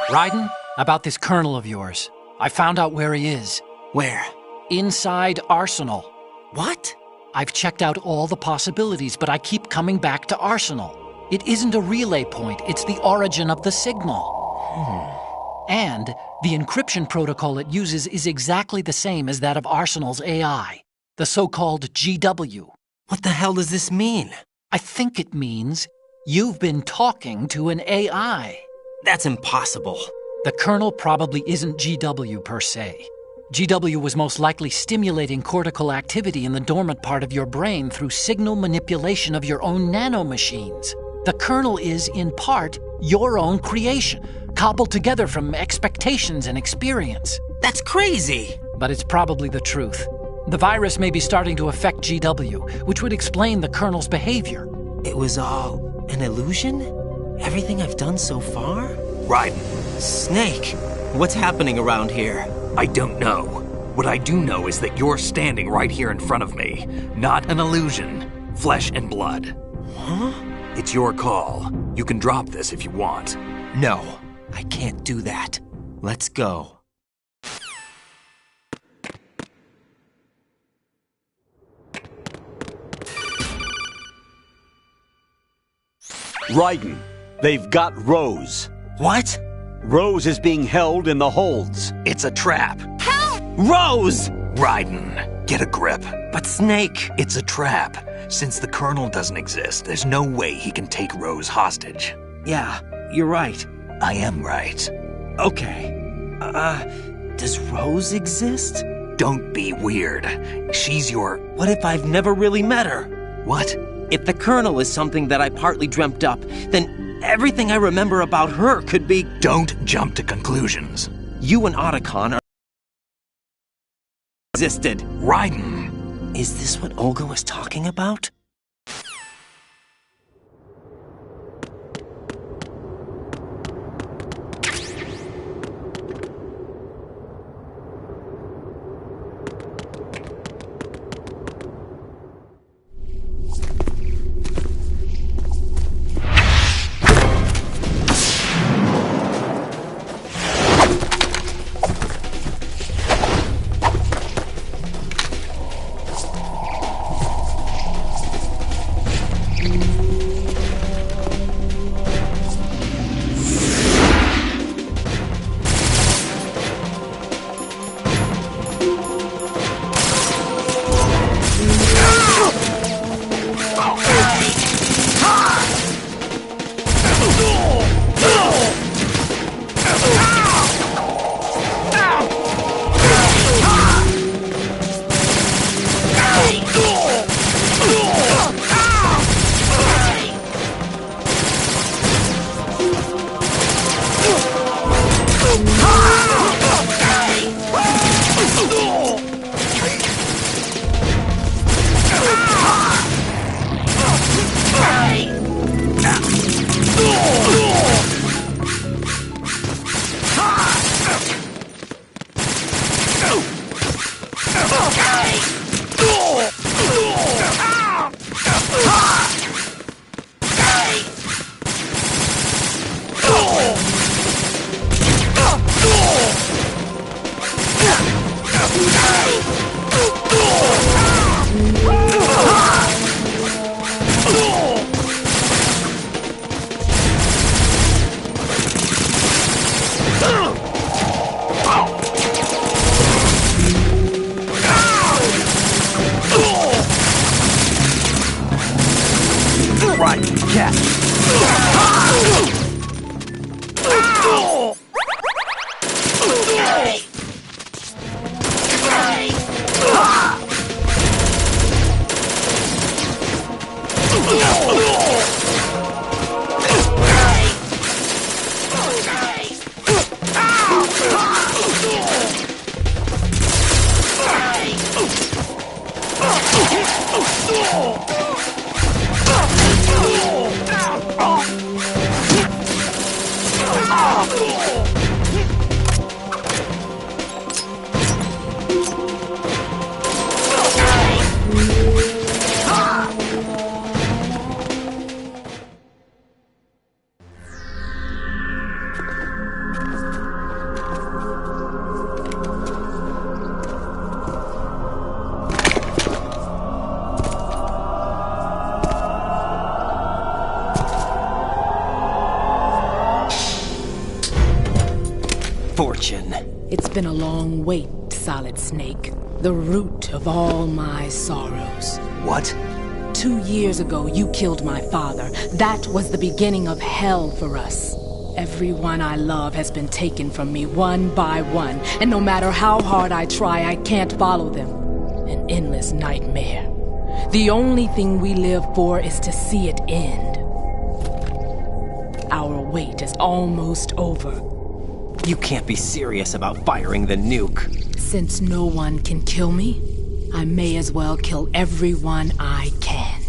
Raiden, about this colonel of yours. I found out where he is. Where? Inside Arsenal. What? I've checked out all the possibilities, but I keep coming back to Arsenal. It isn't a relay point, it's the origin of the signal. And the encryption protocol it uses is exactly the same as that of Arsenal's AI, the so-called GW. What the hell does this mean? I think it means you've been talking to an AI. That's impossible. The Colonel probably isn't GW per se. GW was most likely stimulating cortical activity in the dormant part of your brain through signal manipulation of your own nanomachines. The Colonel is, in part, your own creation, cobbled together from expectations and experience. That's crazy! But it's probably the truth. The virus may be starting to affect GW, which would explain the Colonel's behavior. It was all an illusion? Everything I've done so far? Raiden. Snake, what's happening around here? I don't know. What I do know is that you're standing right here in front of me. Not an illusion. Flesh and blood. Huh? It's your call. You can drop this if you want. No, I can't do that. Let's go. Raiden, they've got Rose. What? Rose is being held in the holds. It's a trap. Help! Rose! Raiden, get a grip. But Snake... It's a trap. Since the Colonel doesn't exist, there's no way he can take Rose hostage. Yeah, you're right. I am right. Okay. Does Rose exist? Don't be weird. She's your... What if I've never really met her? What? If the Colonel is something that I partly dreamt up, then everything I remember about her could be... Don't jump to conclusions. You and Otacon are... existed. Raiden. Is this what Olga was talking about? Fortune. It's been a long wait, Solid Snake. The root of all my sorrows. What? 2 years ago, you killed my father. That was the beginning of hell for us. Everyone I love has been taken from me one by one, and no matter how hard I try, I can't follow them. An endless nightmare. The only thing we live for is to see it end. Our wait is almost over. You can't be serious about firing the nuke. Since no one can kill me, I may as well kill everyone I can.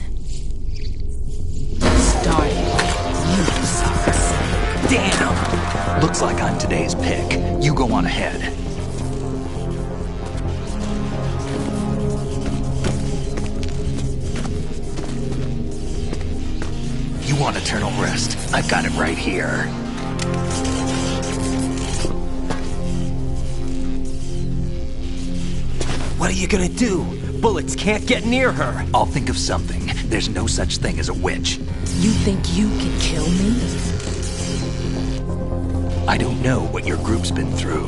Starting with you, Solid Snake. Damn! Looks like I'm today's pick. You go on ahead. You want eternal rest? I've got it right here. What are you gonna do? Bullets can't get near her. I'll think of something. There's no such thing as a witch. You think you can kill me? I don't know what your group's been through,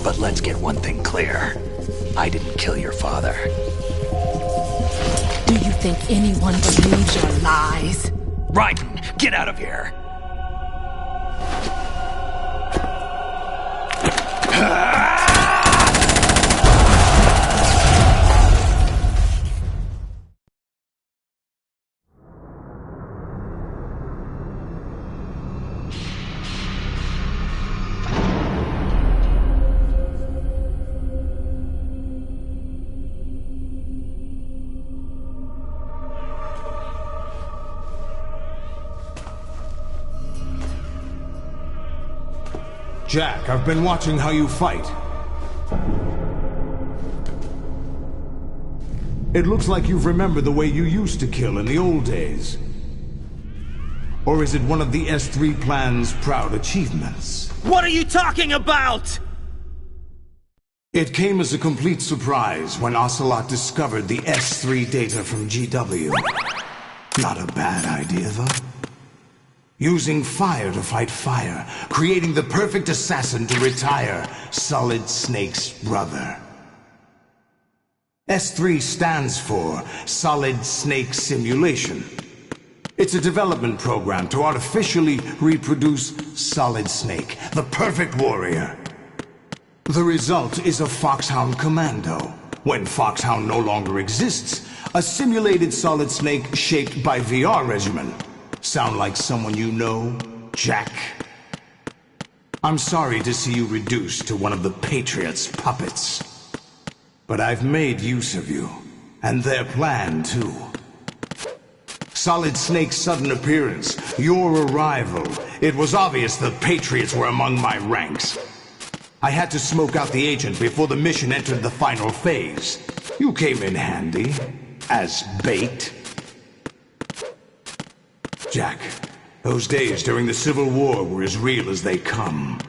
but let's get one thing clear. I didn't kill your father. Do you think anyone believes your lies? Raiden, get out of here! Jack, I've been watching how you fight. It looks like you've remembered the way you used to kill in the old days. Or is it one of the S3 plan's proud achievements? What are you talking about? It came as a complete surprise when Ocelot discovered the S3 data from GW. Not a bad idea, though. Using fire to fight fire, creating the perfect assassin to retire Solid Snake's brother. S3 stands for Solid Snake Simulation. It's a development program to artificially reproduce Solid Snake, the perfect warrior. The result is a Foxhound Commando. When Foxhound no longer exists, a simulated Solid Snake shaped by VR regimen. Sound like someone you know, Jack? I'm sorry to see you reduced to one of the Patriots' puppets. But I've made use of you, and their plan too. Solid Snake's sudden appearance, your arrival, it was obvious the Patriots were among my ranks. I had to smoke out the agent before the mission entered the final phase. You came in handy, as bait. Jack, those days during the Civil War were as real as they come.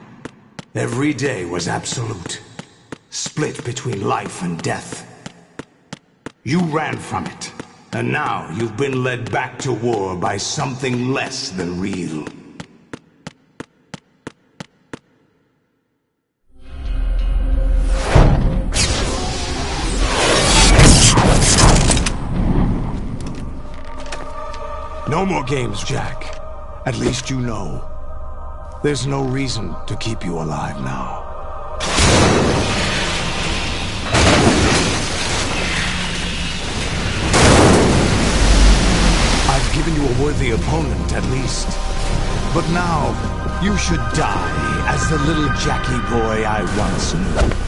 Every day was absolute, split between life and death. You ran from it, and now you've been led back to war by something less than real. No more games, Jack. At least you know. There's no reason to keep you alive now. I've given you a worthy opponent, at least. But now, you should die as the little Jackie boy I once knew.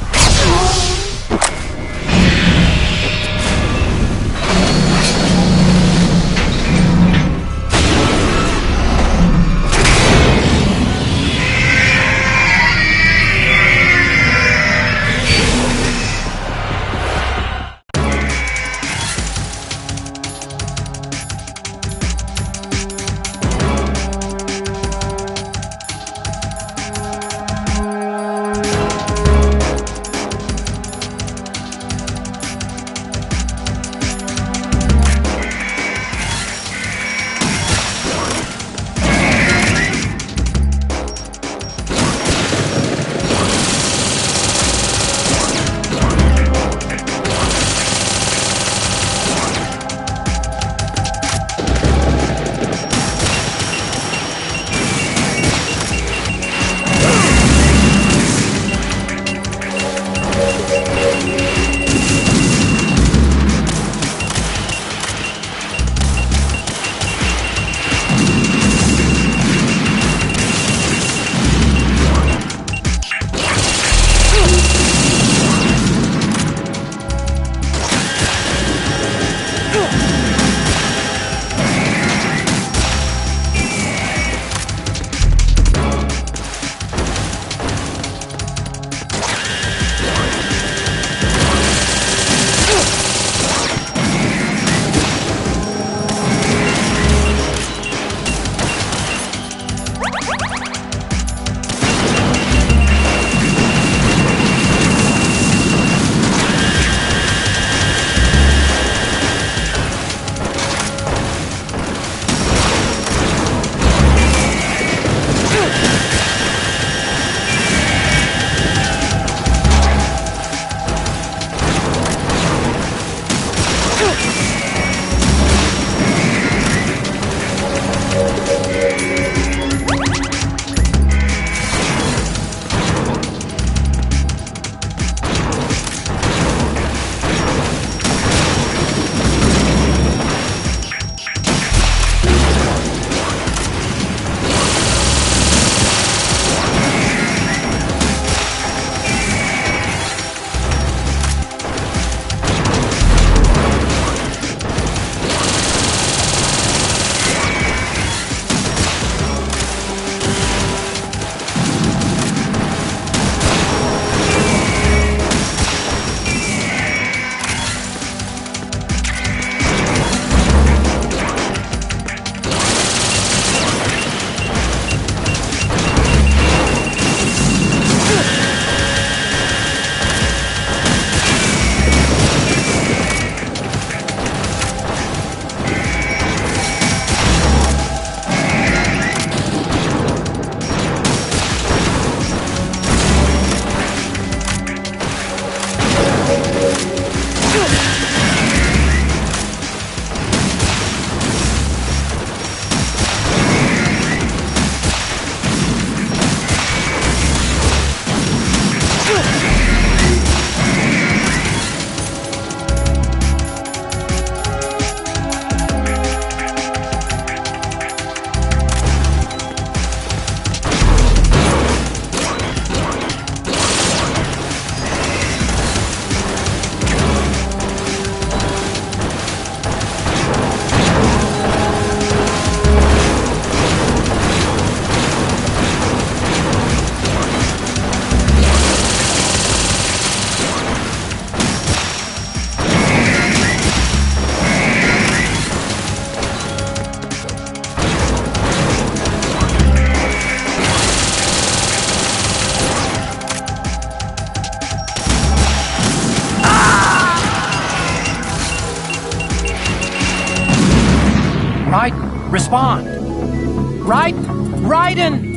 Respond. Raiden!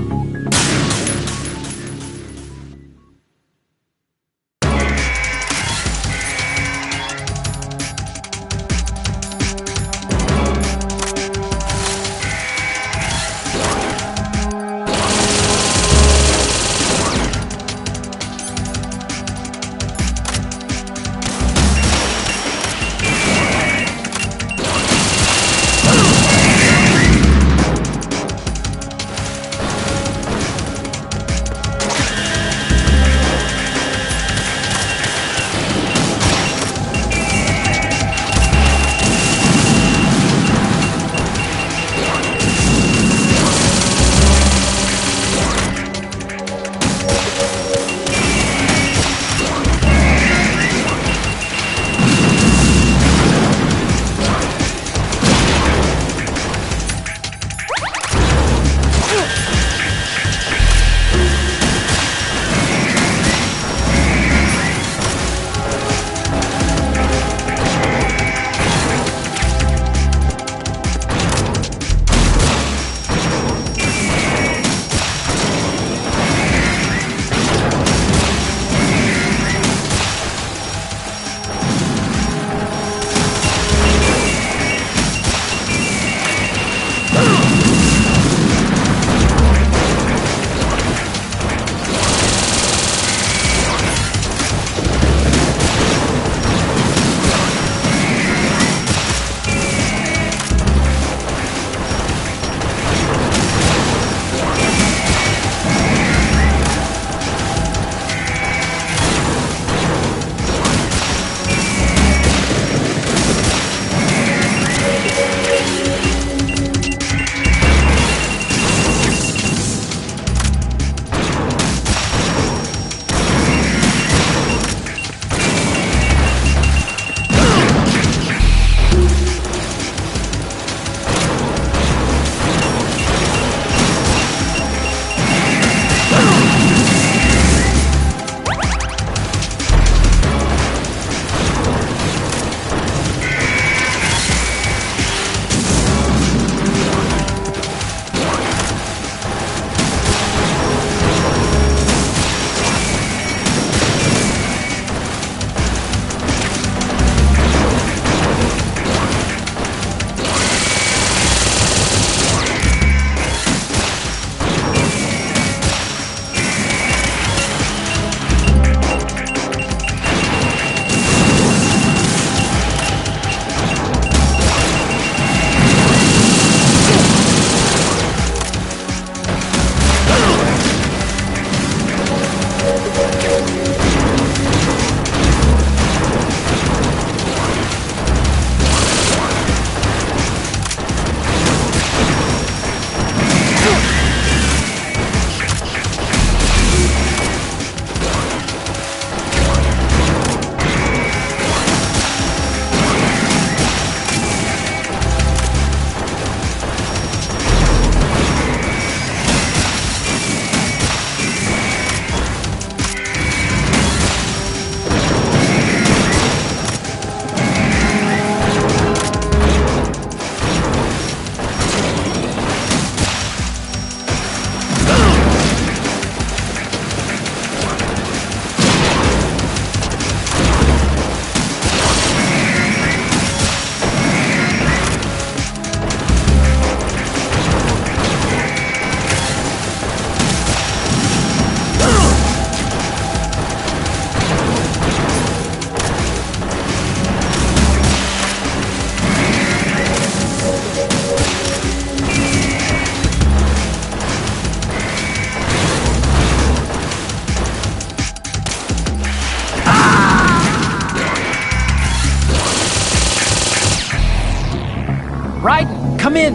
Raiden, come in!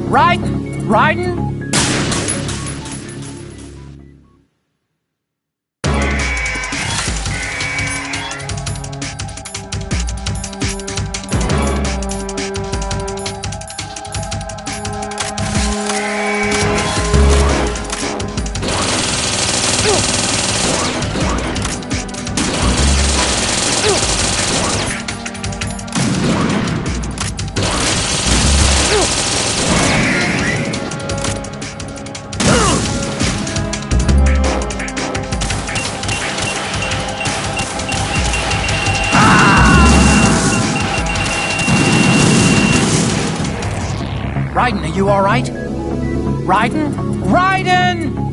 Raiden! Raiden! you all right? Raiden? Raiden!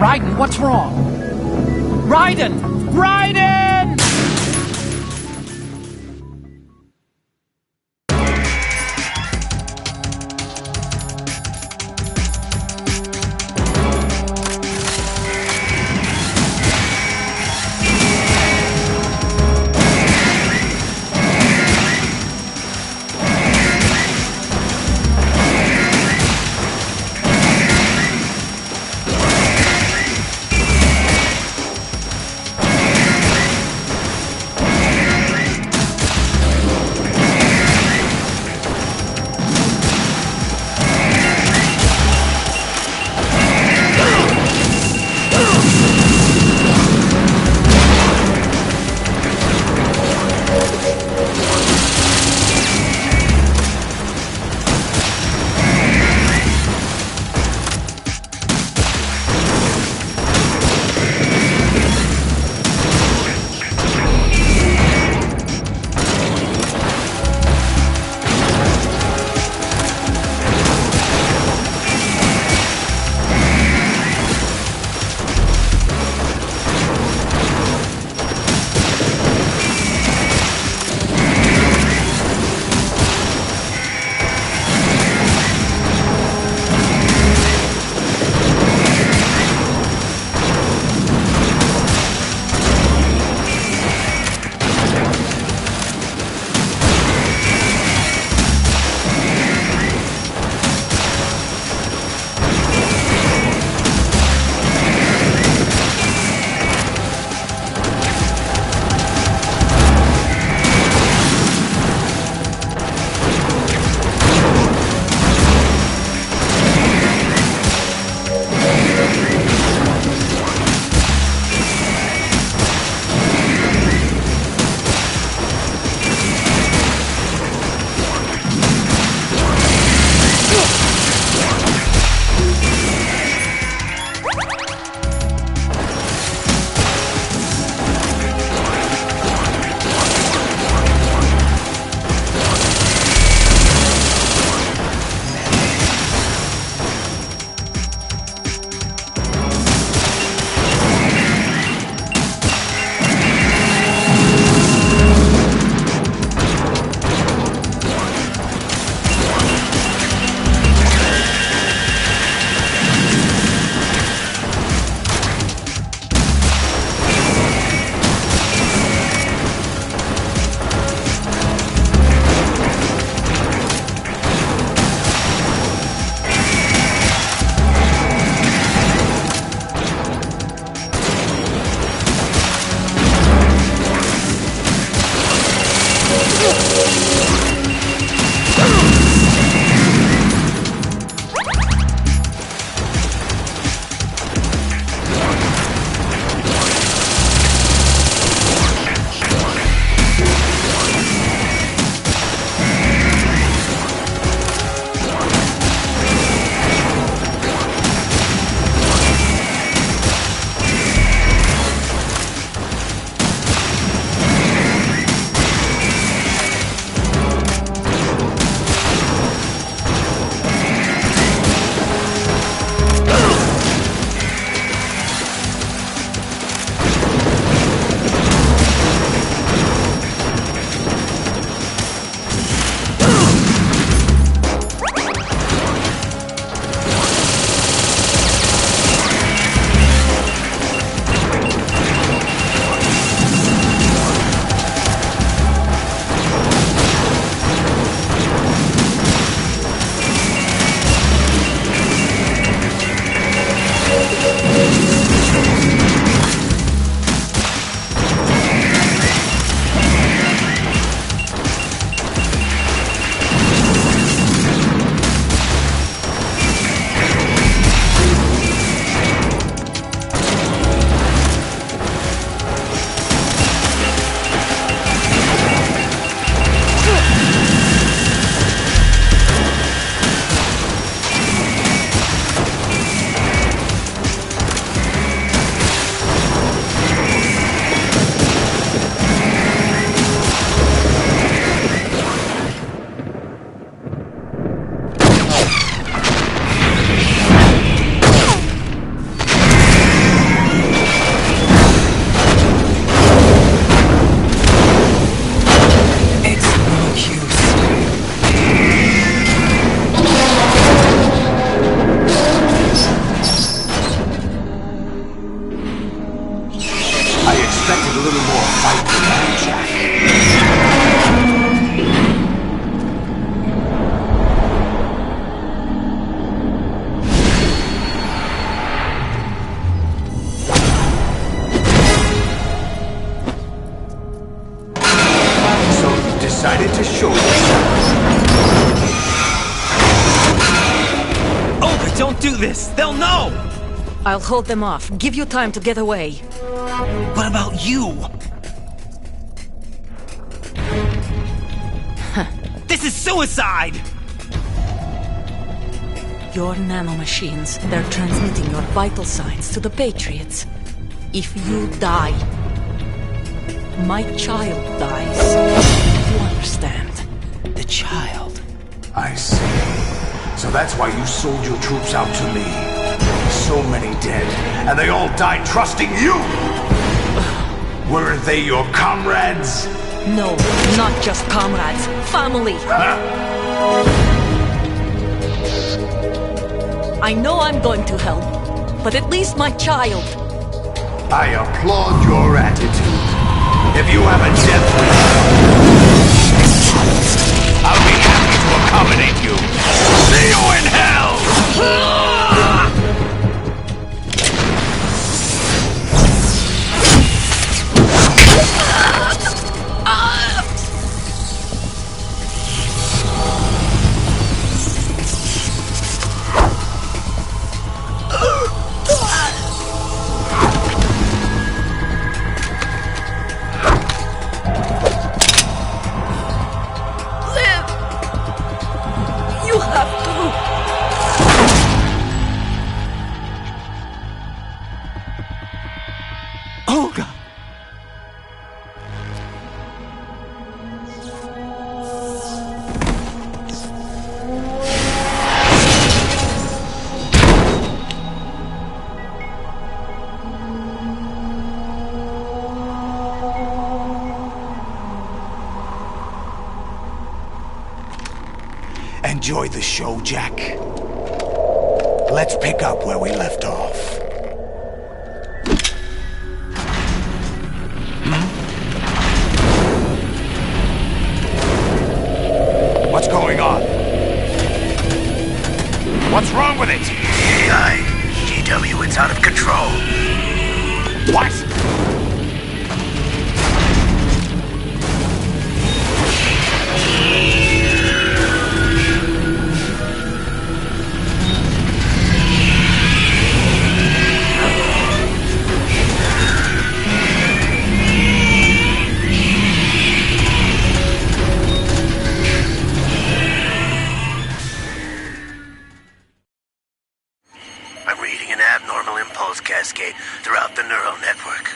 Raiden, what's wrong? Raiden! Raiden! little more fight than that, Jack. So you decided to show yourself. Olga, don't do this! They'll know! I'll hold them off. Give you time to get away. What about you? This is suicide! Your nanomachines, they're transmitting your vital signs to the Patriots. If you die, my child dies. You understand? The child. I see. So that's why you sold your troops out to me. So many dead, and they all died trusting you! Weren't they your comrades? No, not just comrades. Family! I know I'm going to hell, but at least my child. I applaud your attitude. If you have a death wish, I'll be happy to accommodate you. See you in hell! Olga! Enjoy the show, Jack. Let's pick up where we left off. What's going on? What's wrong with it? AI, GW, it's out of control. What? I'm reading an abnormal impulse cascade throughout the neural network.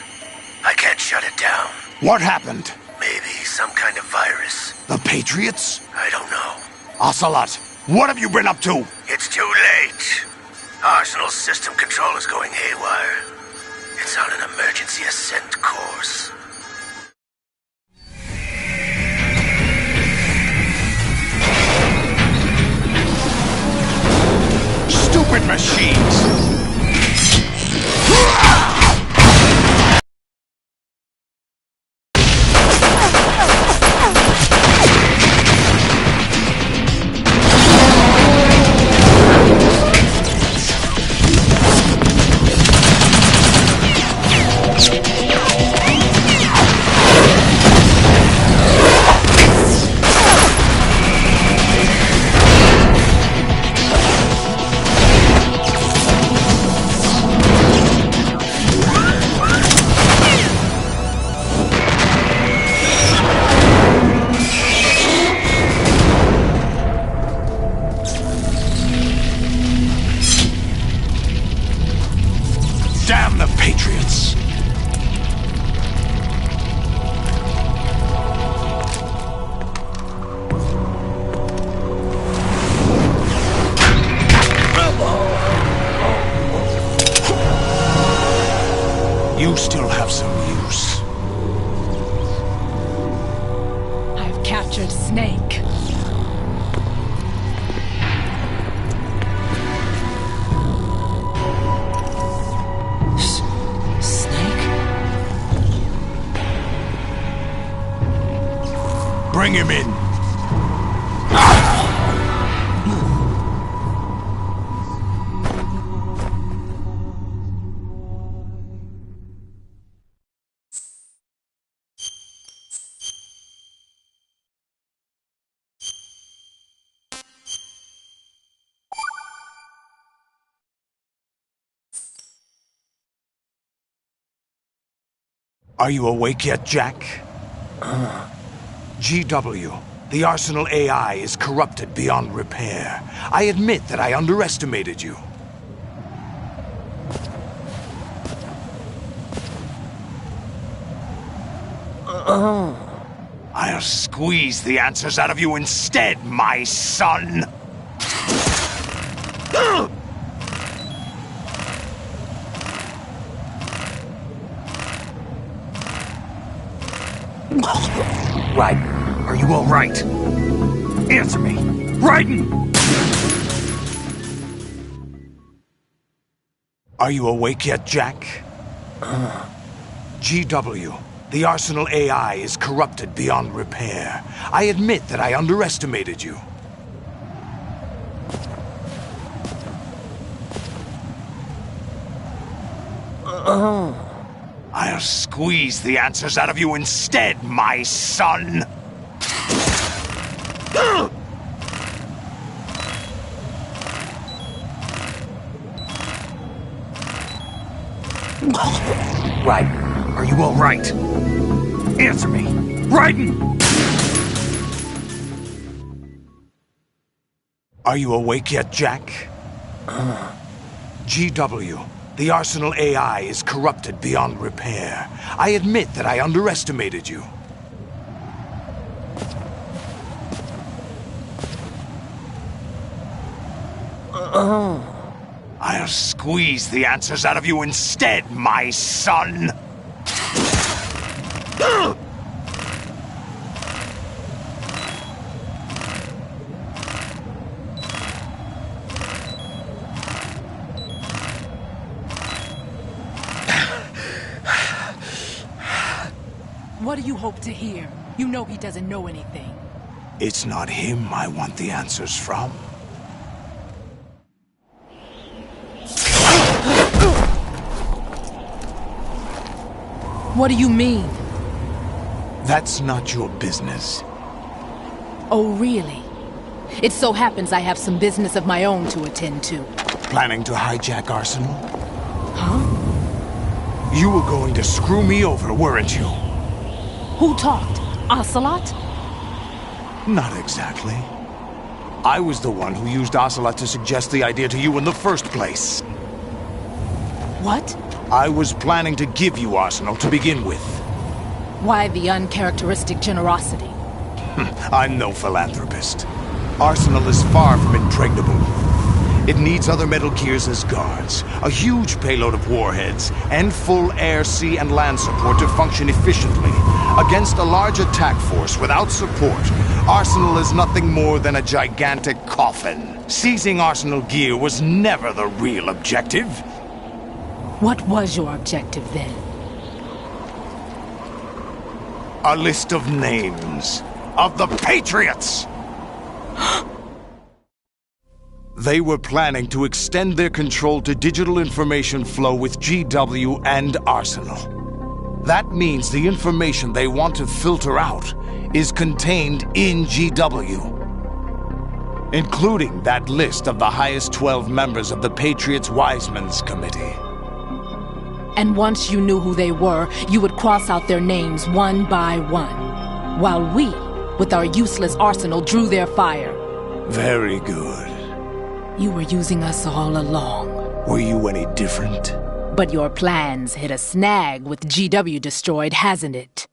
I can't shut it down. What happened? Maybe some kind of virus. The Patriots? I don't know. Ocelot, what have you been up to? It's too late. Arsenal's system control is going haywire. It's on an emergency ascent course. Stupid machines! Damn the Patriots! You still have some use. I've captured Snake. Bring him in! Are you awake yet, Jack? GW, the Arsenal AI is corrupted beyond repair. I admit that I underestimated you. I'll squeeze the answers out of you instead, my son! Raiden, are you all right? Answer me! Raiden! Are you awake yet, Jack? GW, the Arsenal AI is corrupted beyond repair. I admit that I underestimated you. I'll squeeze the answers out of you instead, my son! Raiden, are you all right? Answer me! Raiden! Are you awake yet, Jack? GW, the Arsenal AI is corrupted beyond repair. I admit that I underestimated you. I'll squeeze the answers out of you instead, my son! What do you hope to hear? You know he doesn't know anything. It's not him I want the answers from. What do you mean? That's not your business. Oh, really? It so happens I have some business of my own to attend to. Planning to hijack Arsenal? Huh? You were going to screw me over, weren't you? Who talked? Ocelot? Not exactly. I was the one who used Ocelot to suggest the idea to you in the first place. What? I was planning to give you Arsenal to begin with. Why the uncharacteristic generosity? I'm no philanthropist. Arsenal is far from impregnable. It needs other Metal Gears as guards, a huge payload of warheads, and full air, sea, and land support to function efficiently. Against a large attack force without support, Arsenal is nothing more than a gigantic coffin. Seizing Arsenal gear was never the real objective. What was your objective then? A list of names of the Patriots! They were planning to extend their control to digital information flow with GW and Arsenal. That means the information they want to filter out is contained in GW, including that list of the highest 12 members of the Patriots Wiseman's Committee. And once you knew who they were, you would cross out their names one by one, while we, with our useless arsenal, drew their fire. Very good. You were using us all along. Were you any different? But your plans hit a snag with GW destroyed, hasn't it?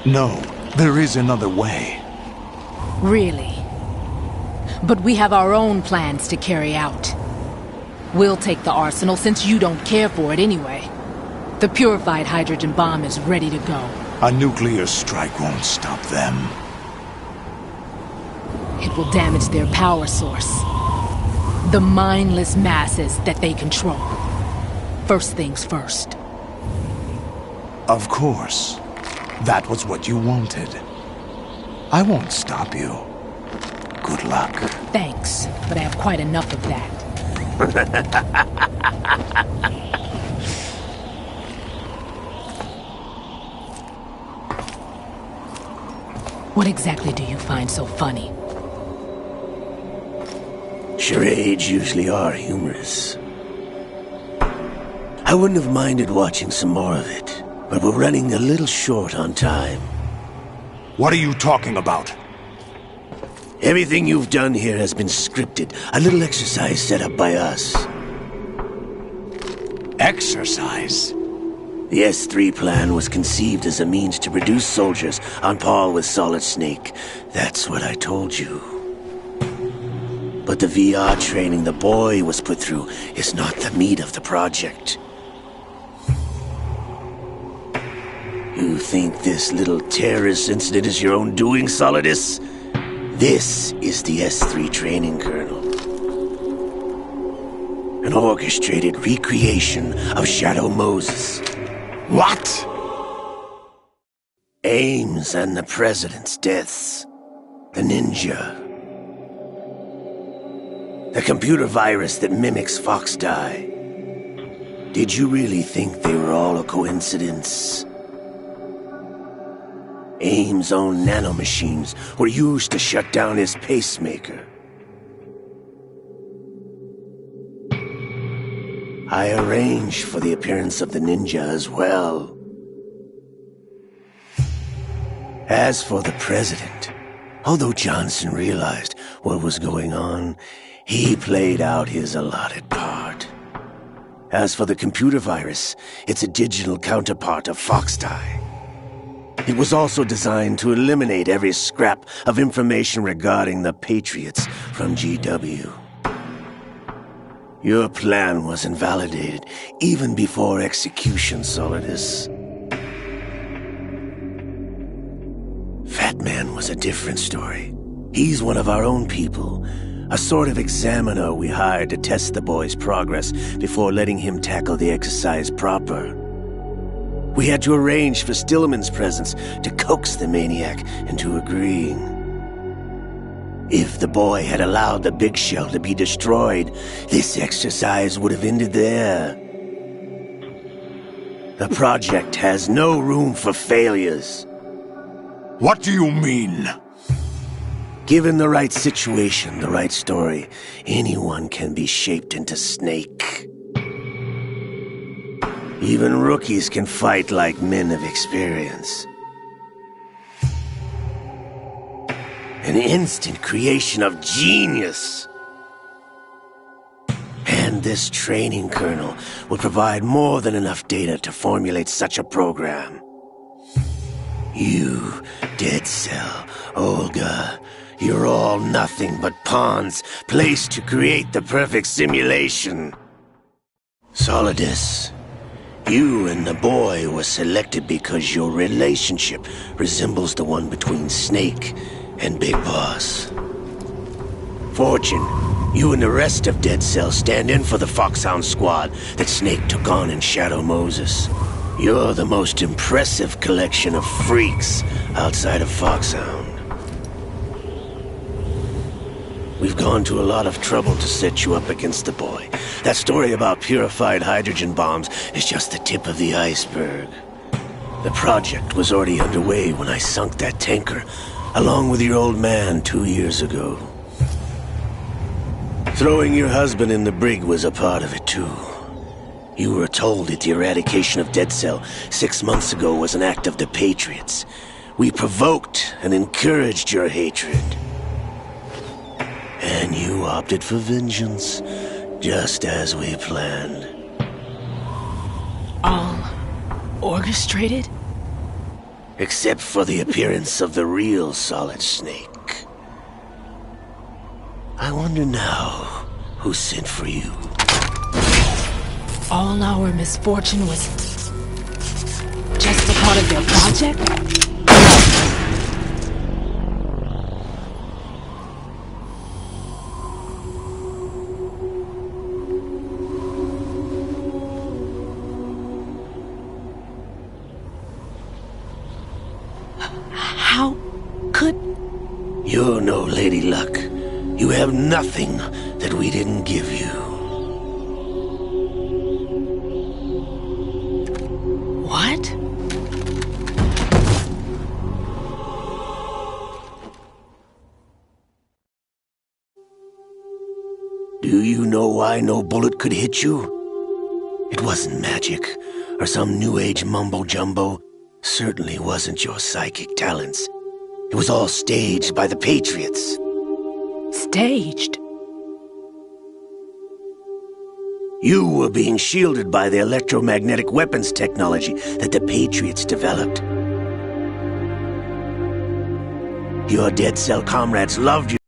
No, there is another way. Really? But we have our own plans to carry out. We'll take the arsenal since you don't care for it anyway. The purified hydrogen bomb is ready to go. A nuclear strike won't stop them. It will damage their power source. The mindless masses that they control. First things first. Of course. That was what you wanted. I won't stop you. Good luck. Thanks, but I have quite enough of that. What exactly do you find so funny? Charades usually are humorous. I wouldn't have minded watching some more of it, but we're running a little short on time. What are you talking about? Everything you've done here has been scripted. A little exercise set up by us. Exercise? The S3 plan was conceived as a means to produce soldiers on par with Solid Snake. That's what I told you. But the VR training the boy was put through is not the meat of the project. You think this little terrorist incident is your own doing, Solidus? This is the S3 training kernel. An orchestrated recreation of Shadow Moses. What? Ames and the President's deaths. The ninja. The computer virus that mimics Foxdie. Did you really think they were all a coincidence? Ames' own nanomachines were used to shut down his pacemaker. I arranged for the appearance of the ninja as well. As for the President, although Johnson realized what was going on, he played out his allotted part. As for the computer virus, it's a digital counterpart of Foxdie. It was also designed to eliminate every scrap of information regarding the Patriots from GW. Your plan was invalidated even before execution, Solidus. Fat Man was a different story. He's one of our own people, a sort of examiner we hired to test the boy's progress before letting him tackle the exercise proper. We had to arrange for Stillman's presence to coax the maniac into agreeing. If the boy had allowed the big shell to be destroyed, this exercise would have ended there. The project has no room for failures. What do you mean? Given the right situation, the right story, anyone can be shaped into Snake. Even rookies can fight like men of experience. An instant creation of genius. And this training kernel would provide more than enough data to formulate such a program. You, Dead Cell, Olga, you're all nothing but pawns placed to create the perfect simulation. Solidus, you and the boy were selected because your relationship resembles the one between Snake and Big Boss. Fortune, you and the rest of Dead Cell stand in for the Foxhound squad that Snake took on in Shadow Moses. You're the most impressive collection of freaks outside of Foxhound. We've gone to a lot of trouble to set you up against the boy. That story about purified hydrogen bombs is just the tip of the iceberg. The project was already underway when I sunk that tanker, along with your old man 2 years ago. Throwing your husband in the brig was a part of it too. You were told that the eradication of Dead Cell 6 months ago was an act of the Patriots. We provoked and encouraged your hatred. And you opted for vengeance, just as we planned. All orchestrated? Except for the appearance of the real Solid Snake. I wonder now who sent for you. All our misfortune was just a part of their project? How could... You're no Lady Luck. You have nothing that we didn't give you. What? Do you know why no bullet could hit you? It wasn't magic, or some new age mumbo-jumbo. Certainly wasn't your psychic talents. It was all staged by the Patriots. Staged? You were being shielded by the electromagnetic weapons technology that the Patriots developed. Your dead cell comrades loved you.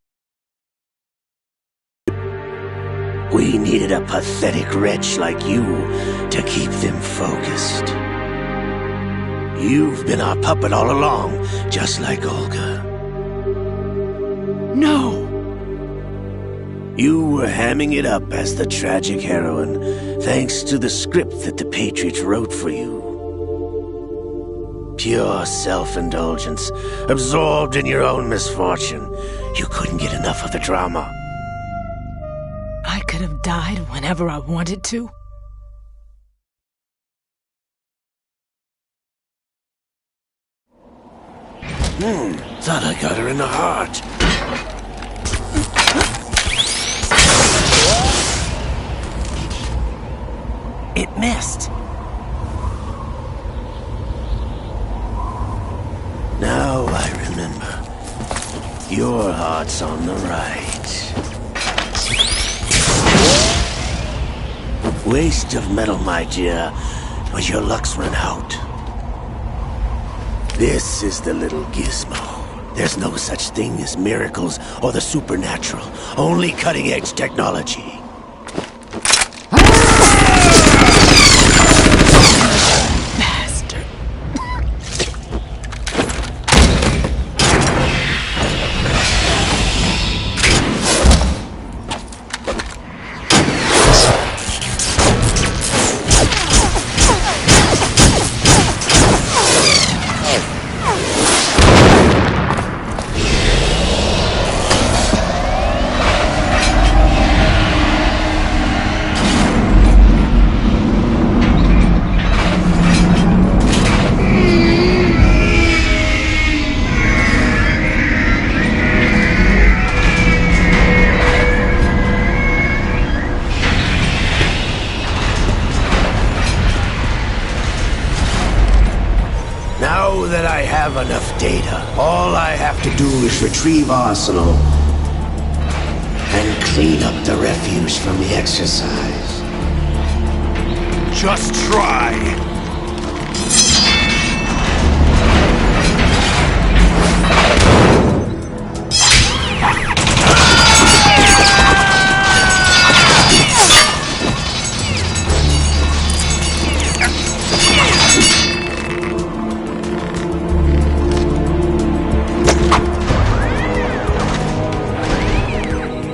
We needed a pathetic wretch like you to keep them focused. You've been our puppet all along, just like Olga. No! You were hamming it up as the tragic heroine, thanks to the script that the Patriots wrote for you. Pure self-indulgence, absorbed in your own misfortune. You couldn't get enough of the drama. I could have died whenever I wanted to. Thought I got her in the heart. It missed. Now I remember. Your heart's on the right. Waste of metal, my dear, but your luck's run out. This is the little gizmo. There's no such thing as miracles or the supernatural. Only cutting-edge technology. Bastard. Now that I have enough data, all I have to do is retrieve Arsenal and clean up the refuse from the exercise. Just try.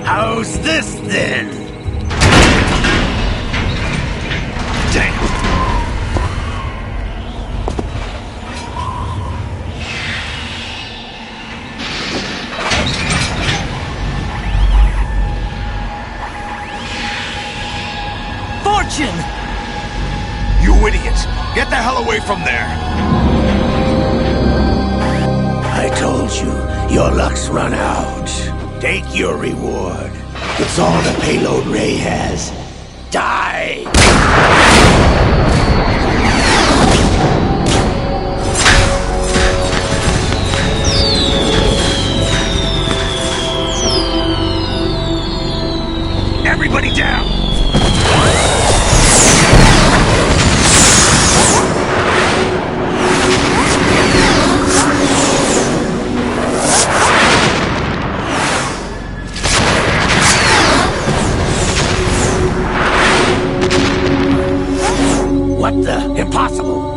How's this then? Damn. Fortune! You idiot! Get the hell away from there! I told you, your luck's run out. Take your reward. It's all the payload Ray has. Die! Everybody down! What the? Impossible!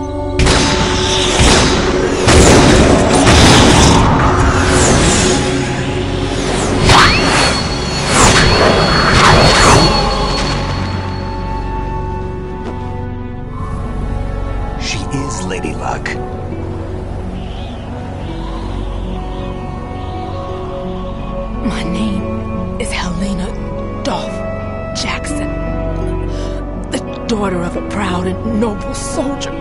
She is Lady Luck. daughter of a proud and noble soldier.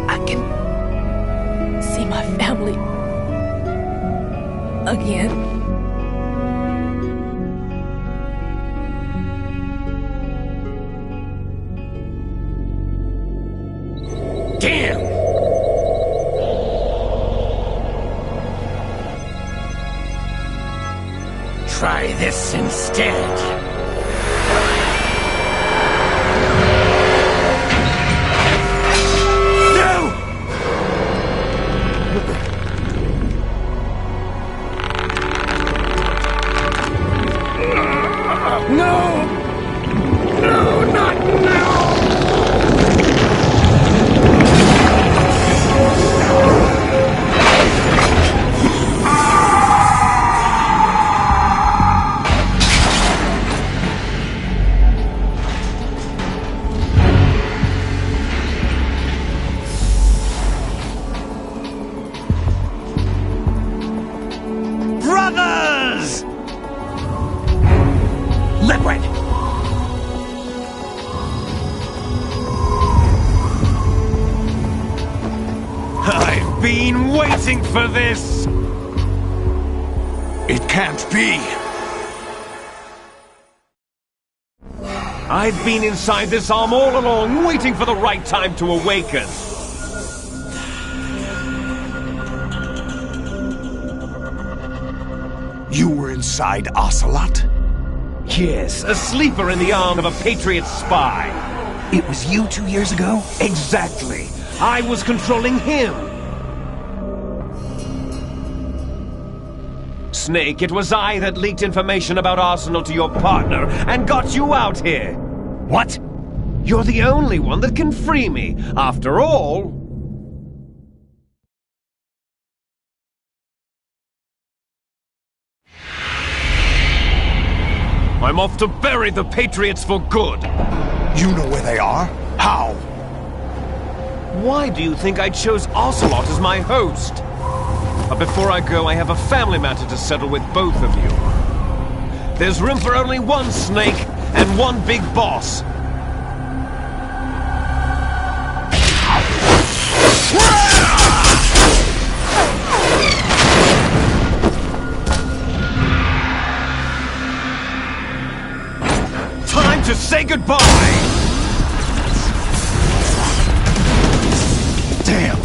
I can see my family again. Damn! Try this instead. Brothers! Liquid! I've been waiting for this! It can't be! I've been inside this arm all along, waiting for the right time to awaken. You were inside Ocelot? Yes, a sleeper in the arm of a Patriot spy. It was you 2 years ago? Exactly. I was controlling him. Snake, it was I that leaked information about Arsenal to your partner and got you out here. What? You're the only one that can free me. After all... I'm off to bury the Patriots for good. You know where they are? How? Why do you think I chose Ocelot as my host? But before I go, I have a family matter to settle with both of you. There's room for only one Snake and one big boss. Time to say goodbye! Damn!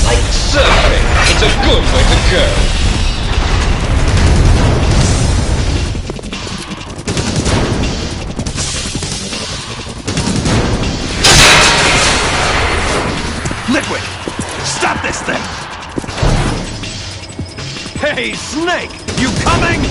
Like surfing, it's a good way to go. Liquid! Stop this thing! Hey, Snake! You coming?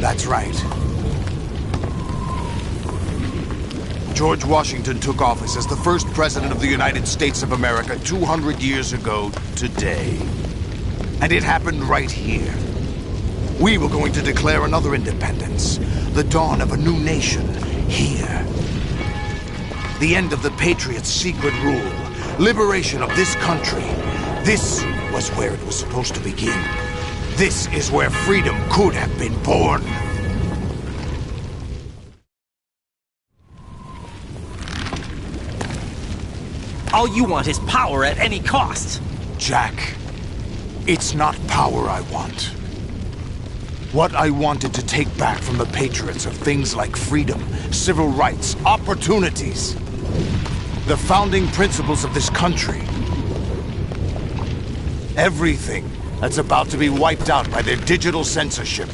That's right. George Washington took office as the first president of the United States of America 200 years ago today. And it happened right here. We were going to declare another independence. The dawn of a new nation. Here. The end of the Patriots' secret rule. Liberation of this country. This was where it was supposed to begin. This is where freedom could have been born. All you want is power at any cost. Jack, it's not power I want. What I wanted to take back from the Patriots are things like freedom, civil rights, opportunities. The founding principles of this country. Everything that's about to be wiped out by their digital censorship.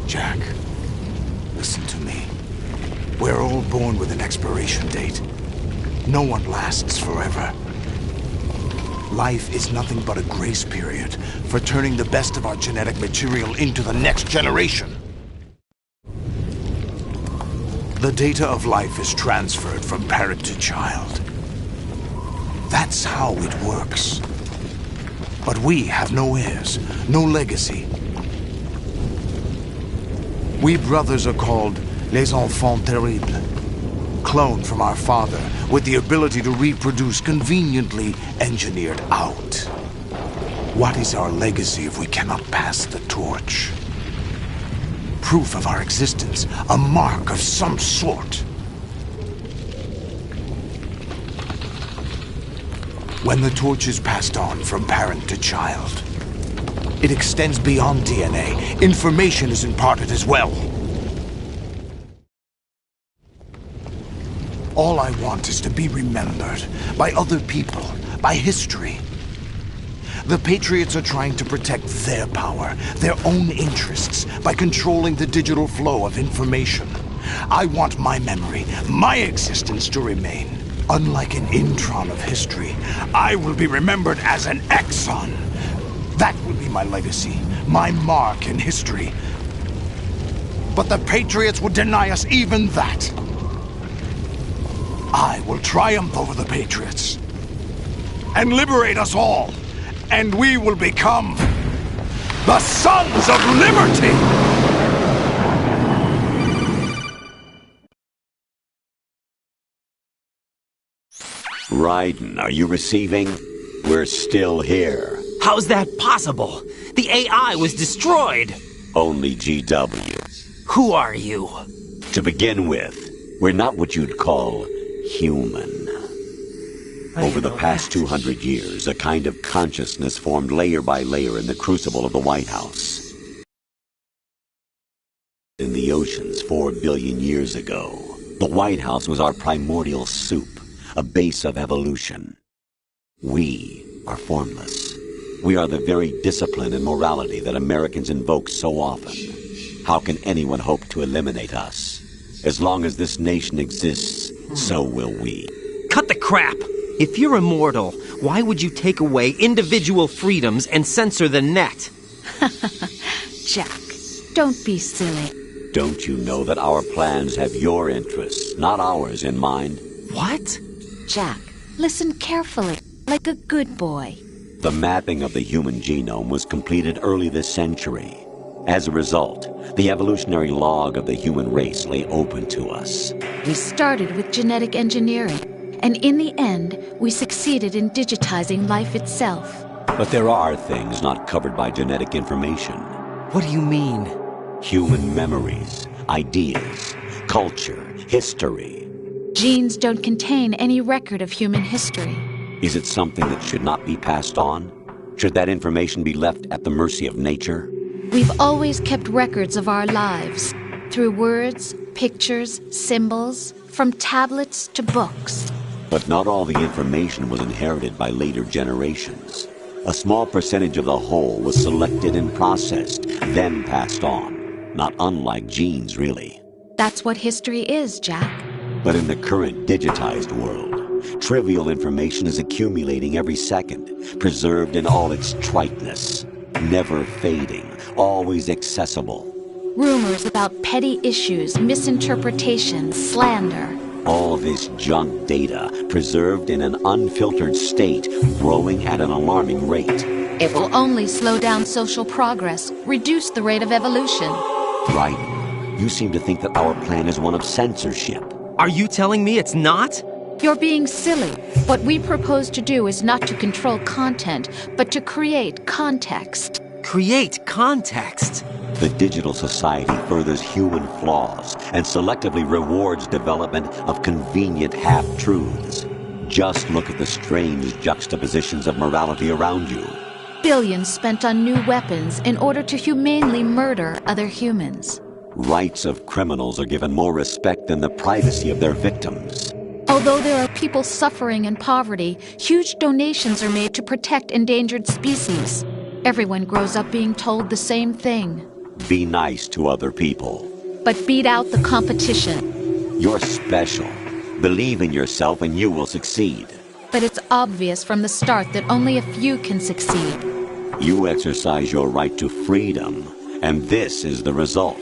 Jack, listen to me. We're all born with an expiration date. No one lasts forever. Life is nothing but a grace period for turning the best of our genetic material into the next generation. The data of life is transferred from parent to child. That's how it works. But we have no heirs, no legacy. We brothers are called les enfants terribles. Cloned from our father, with the ability to reproduce conveniently engineered out. What is our legacy if we cannot pass the torch? Proof of our existence, a mark of some sort. When the torch is passed on from parent to child, it extends beyond DNA. Information is imparted as well. All I want is to be remembered by other people, by history. The Patriots are trying to protect their power, their own interests, by controlling the digital flow of information. I want my memory, my existence to remain. Unlike an intron of history, I will be remembered as an exon. That will be my legacy, my mark in history. But the Patriots would deny us even that. I will triumph over the Patriots and liberate us all, and we will become the Sons of Liberty! Raiden, are you receiving? We're still here. How's that possible? The AI was destroyed. Only GW. Who are you? To begin with, we're not what you'd call human. Over the past 200 years, a kind of consciousness formed layer by layer in the crucible of the White House. In the oceans 4 billion years ago, the White House was our primordial soup, a base of evolution. We are formless. We are the very discipline and morality that Americans invoke so often. How can anyone hope to eliminate us? As long as this nation exists, so will we. Cut the crap! If you're immortal, why would you take away individual freedoms and censor the net? Jack, don't be silly. Don't you know that our plans have your interests, not ours, in mind? What? Jack, listen carefully, like a good boy. The mapping of the human genome was completed early this century. As a result, the evolutionary log of the human race lay open to us. We started with genetic engineering, and in the end, we succeeded in digitizing life itself. But there are things not covered by genetic information. What do you mean? Human memories, ideas, culture, history. Genes don't contain any record of human history. Is it something that should not be passed on? Should that information be left at the mercy of nature? We've always kept records of our lives, through words, pictures, symbols, from tablets to books. But not all the information was inherited by later generations. A small percentage of the whole was selected and processed, then passed on. Not unlike genes, really. That's what history is, Jack. But in the current digitized world, trivial information is accumulating every second, preserved in all its triteness, never fading, always accessible. Rumors about petty issues, misinterpretations, slander. All this junk data, preserved in an unfiltered state, growing at an alarming rate. It will only slow down social progress, reduce the rate of evolution. Right. You seem to think that our plan is one of censorship. Are you telling me it's not? You're being silly. What we propose to do is not to control content, but to create context. Create context? The digital society furthers human flaws and selectively rewards development of convenient half-truths. Just look at the strange juxtapositions of morality around you. Billions spent on new weapons in order to humanely murder other humans. Rights of criminals are given more respect than the privacy of their victims. Although there are people suffering in poverty, huge donations are made to protect endangered species. Everyone grows up being told the same thing. Be nice to other people. But beat out the competition. You're special. Believe in yourself and you will succeed. But it's obvious from the start that only a few can succeed. You exercise your right to freedom, and this is the result.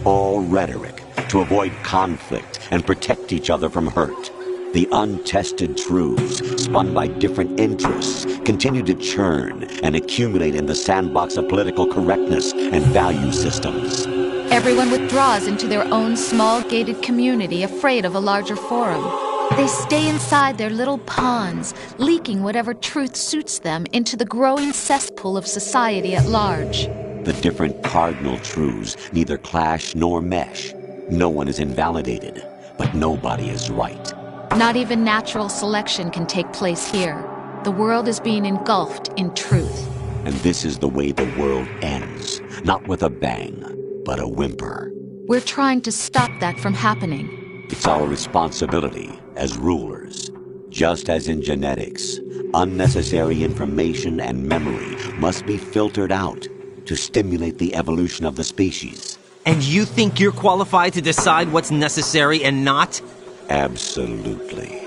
All rhetoric to avoid conflict and protect each other from hurt. The untested truths, spun by different interests, continue to churn and accumulate in the sandbox of political correctness and value systems. Everyone withdraws into their own small gated community, afraid of a larger forum. They stay inside their little ponds, leaking whatever truth suits them into the growing cesspool of society at large. The different cardinal truths neither clash nor mesh. No one is invalidated, but nobody is right. Not even natural selection can take place here. The world is being engulfed in truth. And this is the way the world ends. Not with a bang, but a whimper. We're trying to stop that from happening. It's our responsibility as rulers. Just as in genetics, unnecessary information and memory must be filtered out to stimulate the evolution of the species. And you think you're qualified to decide what's necessary and not? Absolutely.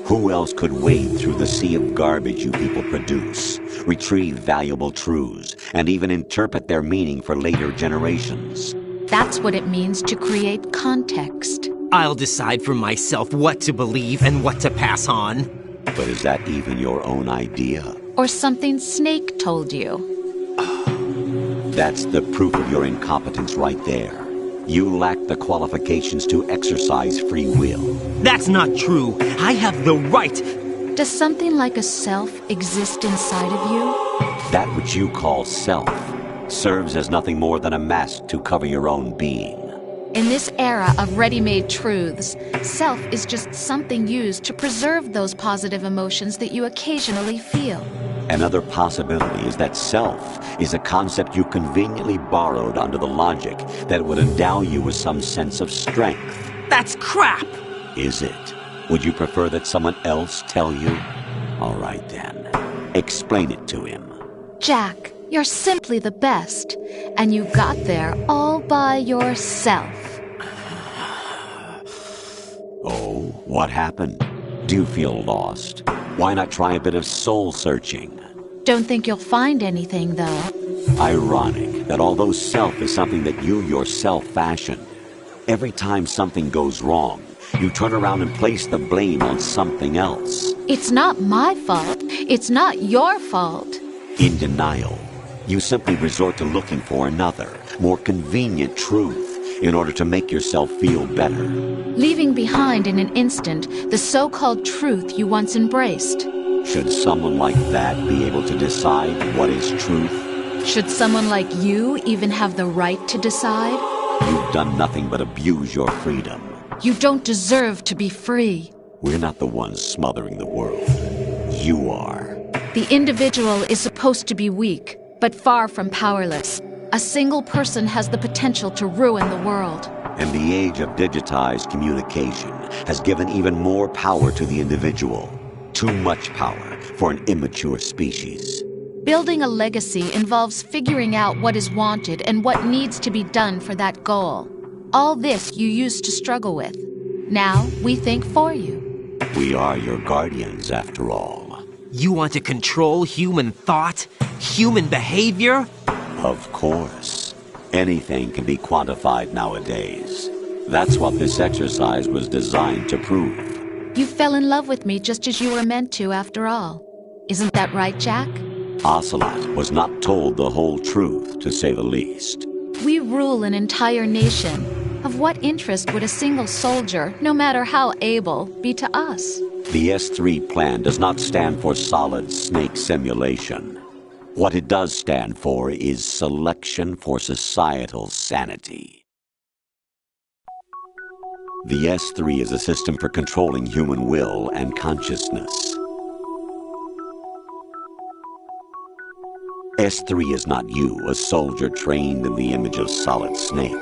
Who else could wade through the sea of garbage you people produce, retrieve valuable truths, and even interpret their meaning for later generations? That's what it means to create context. I'll decide for myself what to believe and what to pass on. But is that even your own idea? Or something Snake told you? That's the proof of your incompetence right there. You lack the qualifications to exercise free will. That's not true. I have the right. Does something like a self exist inside of you? That which you call self serves as nothing more than a mask to cover your own being. In this era of ready-made truths, self is just something used to preserve those positive emotions that you occasionally feel. Another possibility is that self is a concept you conveniently borrowed under the logic that it would endow you with some sense of strength. That's crap! Is it? Would you prefer that someone else tell you? All right then. Explain it to him. Jack, you're simply the best. And you got there all by yourself. Oh, what happened? Do you feel lost? Why not try a bit of soul-searching? Don't think you'll find anything, though. Ironic that although self is something that you yourself fashioned, every time something goes wrong, you turn around and place the blame on something else. It's not my fault. It's not your fault. In denial, you simply resort to looking for another, more convenient truth in order to make yourself feel better. Leaving behind in an instant the so-called truth you once embraced. Should someone like that be able to decide what is truth? Should someone like you even have the right to decide? You've done nothing but abuse your freedom. You don't deserve to be free. We're not the ones smothering the world. You are. The individual is supposed to be weak, but far from powerless. A single person has the potential to ruin the world. And the age of digitized communication has given even more power to the individual. Too much power for an immature species. Building a legacy involves figuring out what is wanted and what needs to be done for that goal. All this you used to struggle with. Now we think for you. We are your guardians, after all. You want to control human thought? Human behavior? Of course. Anything can be quantified nowadays. That's what this exercise was designed to prove. You fell in love with me just as you were meant to, after all. Isn't that right, Jack? Ocelot was not told the whole truth, to say the least. We rule an entire nation. Of what interest would a single soldier, no matter how able, be to us? The S3 plan does not stand for Solid Snake Simulation. What it does stand for is Selection for Societal Sanity. The S3 is a system for controlling human will and consciousness. S3 is not you, a soldier trained in the image of Solid Snake.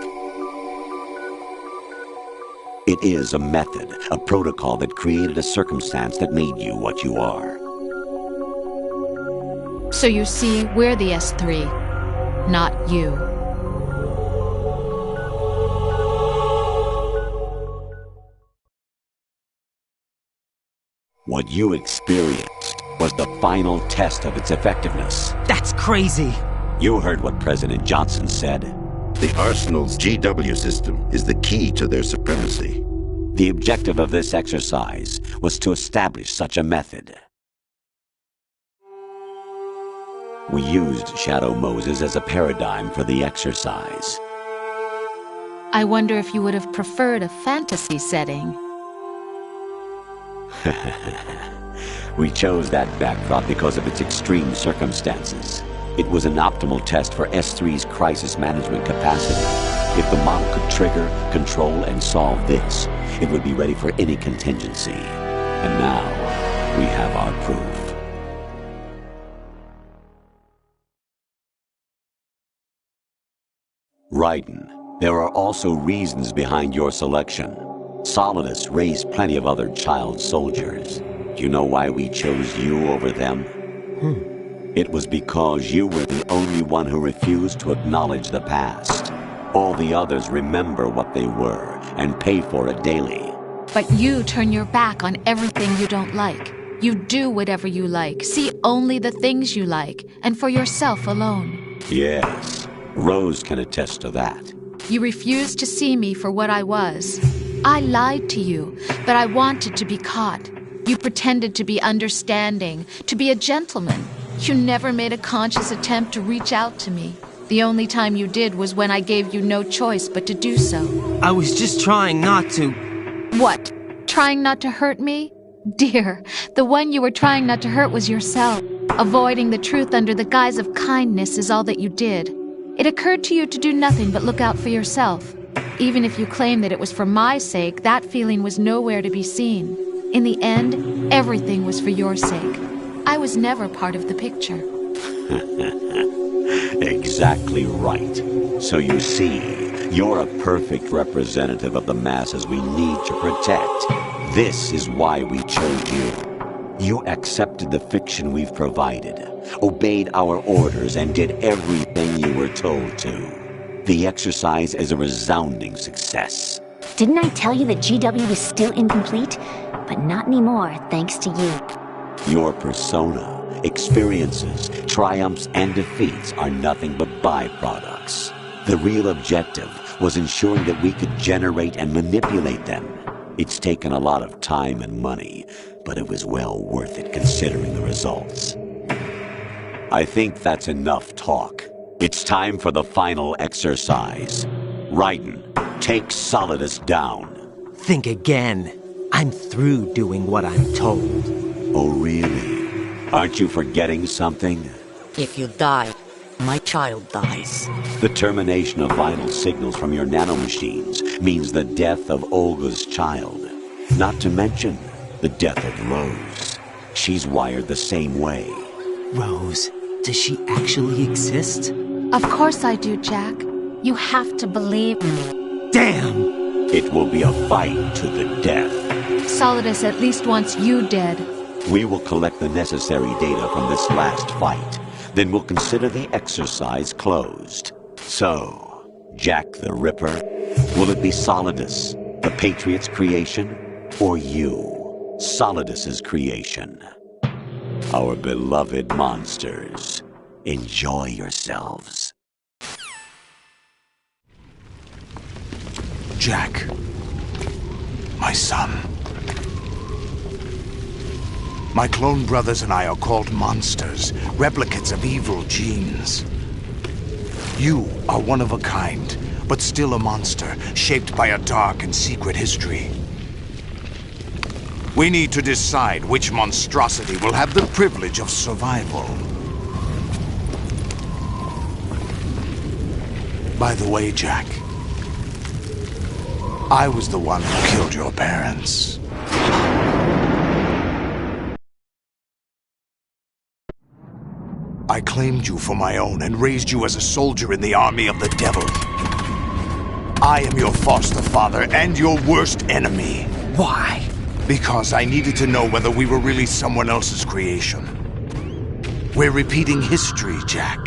It is a method, a protocol that created a circumstance that made you what you are. So you see, we're the S3, not you. What you experienced was the final test of its effectiveness. That's crazy. You heard what President Johnson said. The Arsenal's GW system is the key to their supremacy. The objective of this exercise was to establish such a method. We used Shadow Moses as a paradigm for the exercise. I wonder if you would have preferred a fantasy setting. We chose that backdrop because of its extreme circumstances. It was an optimal test for S3's crisis management capacity. If the model could trigger, control, and solve this, it would be ready for any contingency. And now, we have our proof. Raiden, there are also reasons behind your selection. Solidus raised plenty of other child soldiers. Do you know why we chose you over them? It was because you were the only one who refused to acknowledge the past. All the others remember what they were and pay for it daily. But you turn your back on everything you don't like. You do whatever you like, see only the things you like, and for yourself alone. Yes, Rose can attest to that. You refused to see me for what I was. I lied to you, but I wanted to be caught. You pretended to be understanding, to be a gentleman. You never made a conscious attempt to reach out to me. The only time you did was when I gave you no choice but to do so. I was just trying not to... What? Trying not to hurt me? Dear, the one you were trying not to hurt was yourself. Avoiding the truth under the guise of kindness is all that you did. It occurred to you to do nothing but look out for yourself. Even if you claim that it was for my sake, that feeling was nowhere to be seen. In the end, everything was for your sake. I was never part of the picture. Exactly right. So you see, you're a perfect representative of the masses we need to protect. This is why we chose you. You accepted the fiction we've provided, obeyed our orders, and did everything you were told to. The exercise is a resounding success. Didn't I tell you that GW is still incomplete? But not anymore, thanks to you. Your persona, experiences, triumphs, and defeats are nothing but byproducts. The real objective was ensuring that we could generate and manipulate them. It's taken a lot of time and money, but it was well worth it considering the results. I think that's enough talk. It's time for the final exercise. Raiden, take Solidus down. Think again. I'm through doing what I'm told. Oh, really? Aren't you forgetting something? If you die, my child dies. The termination of vital signals from your nanomachines means the death of Olga's child. Not to mention the death of Rose. She's wired the same way. Rose, does she actually exist? Of course I do, Jack. You have to believe me. Damn! It will be a fight to the death. Solidus at least wants you dead. We will collect the necessary data from this last fight. Then we'll consider the exercise closed. So, Jack the Ripper, will it be Solidus, the Patriot's creation, or you, Solidus's creation? Our beloved monsters, enjoy yourselves. Jack, my son. My clone brothers and I are called monsters, replicates of evil genes. You are one of a kind, but still a monster, shaped by a dark and secret history. We need to decide which monstrosity will have the privilege of survival. By the way, Jack, I was the one who killed your parents. I claimed you for my own and raised you as a soldier in the army of the devil. I am your foster father and your worst enemy. Why? Because I needed to know whether we were really someone else's creation. We're repeating history, Jack.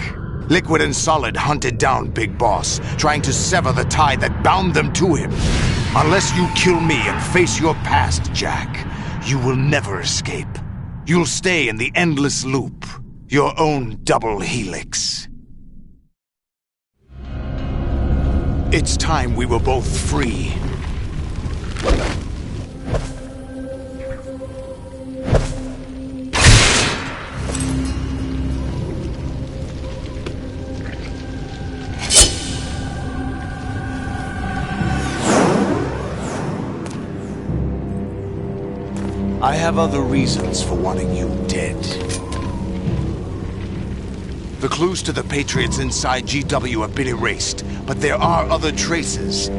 Liquid and Solid hunted down Big Boss, trying to sever the tie that bound them to him. Unless you kill me and face your past, Jack, you will never escape. You'll stay in the endless loop, your own double helix. It's time we were both free. I have other reasons for wanting you dead. The clues to the Patriots inside GW have been erased, but there are other traces.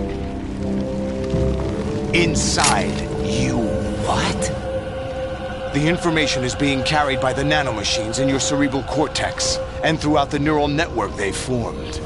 Inside you. What? The information is being carried by the nanomachines in your cerebral cortex, and throughout the neural network they've formed.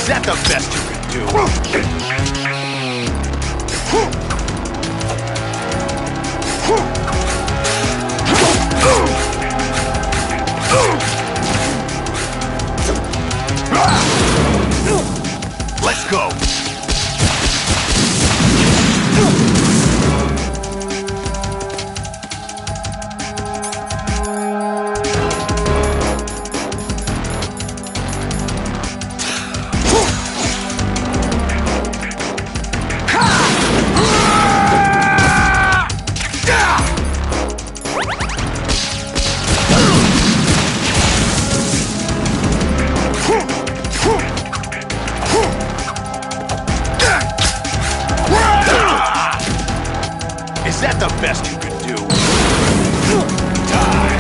Is that the best you can do? Let's go! Is that the best you can do? Die!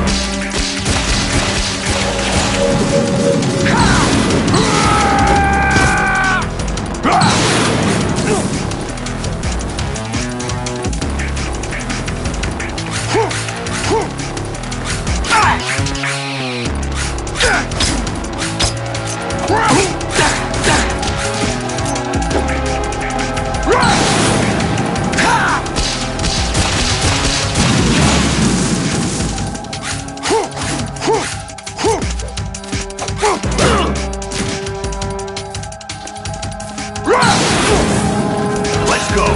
Let's go!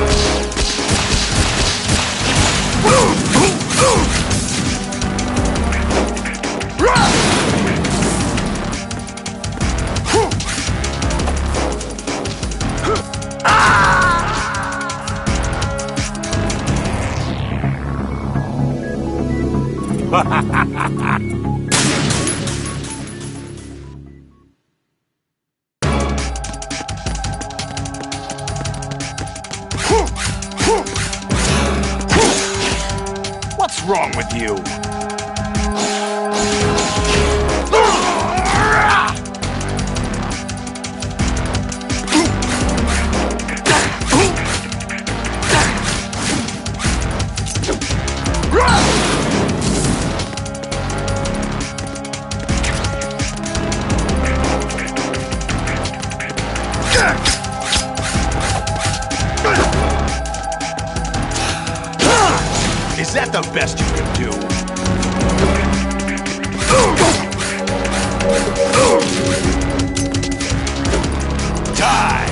What's wrong with you? Is that the best you can do? Die!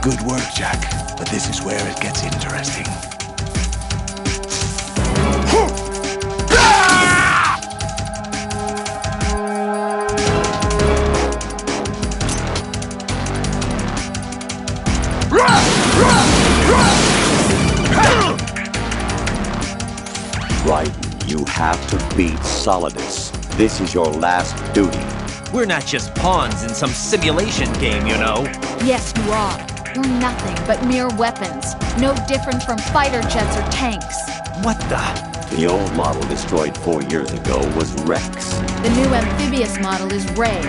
Good work, Jack, but this is where it gets interesting. Raiden, you have to beat Solidus. This is your last duty. We're not just pawns in some simulation game, you know. Yes, you are. You're nothing but mere weapons. No different from fighter jets or tanks. What the? The old model destroyed 4 years ago was Rex. The new amphibious model is Ray.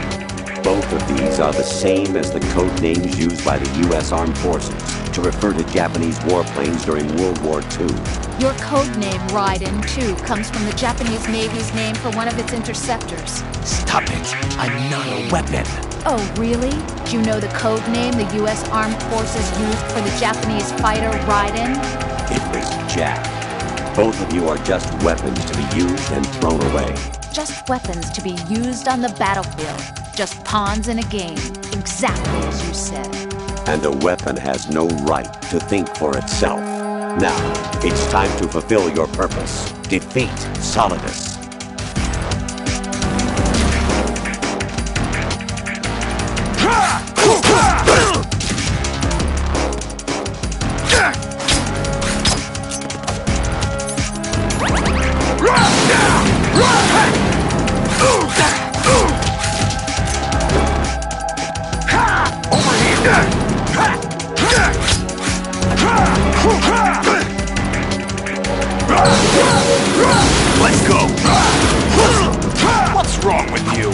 Both of these are the same as the code names used by the U.S. Armed Forces to refer to Japanese warplanes during World War II. Your code name, Raiden, too, comes from the Japanese Navy's name for one of its interceptors. Stop it! I'm not a weapon! Oh, really? Do you know the code name the U.S. Armed Forces used for the Japanese fighter Raiden? It was Jack. Both of you are just weapons to be used and thrown away. Just weapons to be used on the battlefield. Just pawns in a game. Exactly as you said. And a weapon has no right to think for itself. Now, it's time to fulfill your purpose. Defeat Solidus. Let's go! What's wrong with you?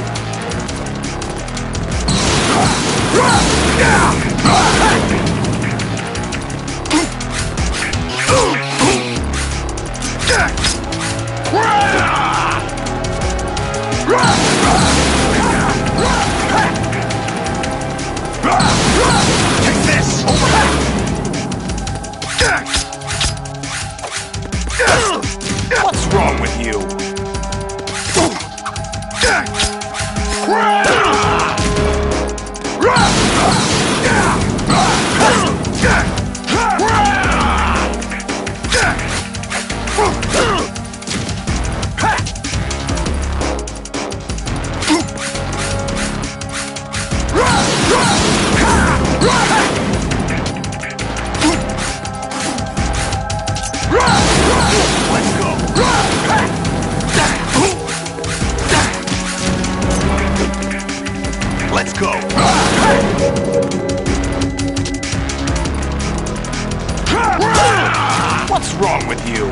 Take this! What's wrong with you? Let's go! What's wrong with you?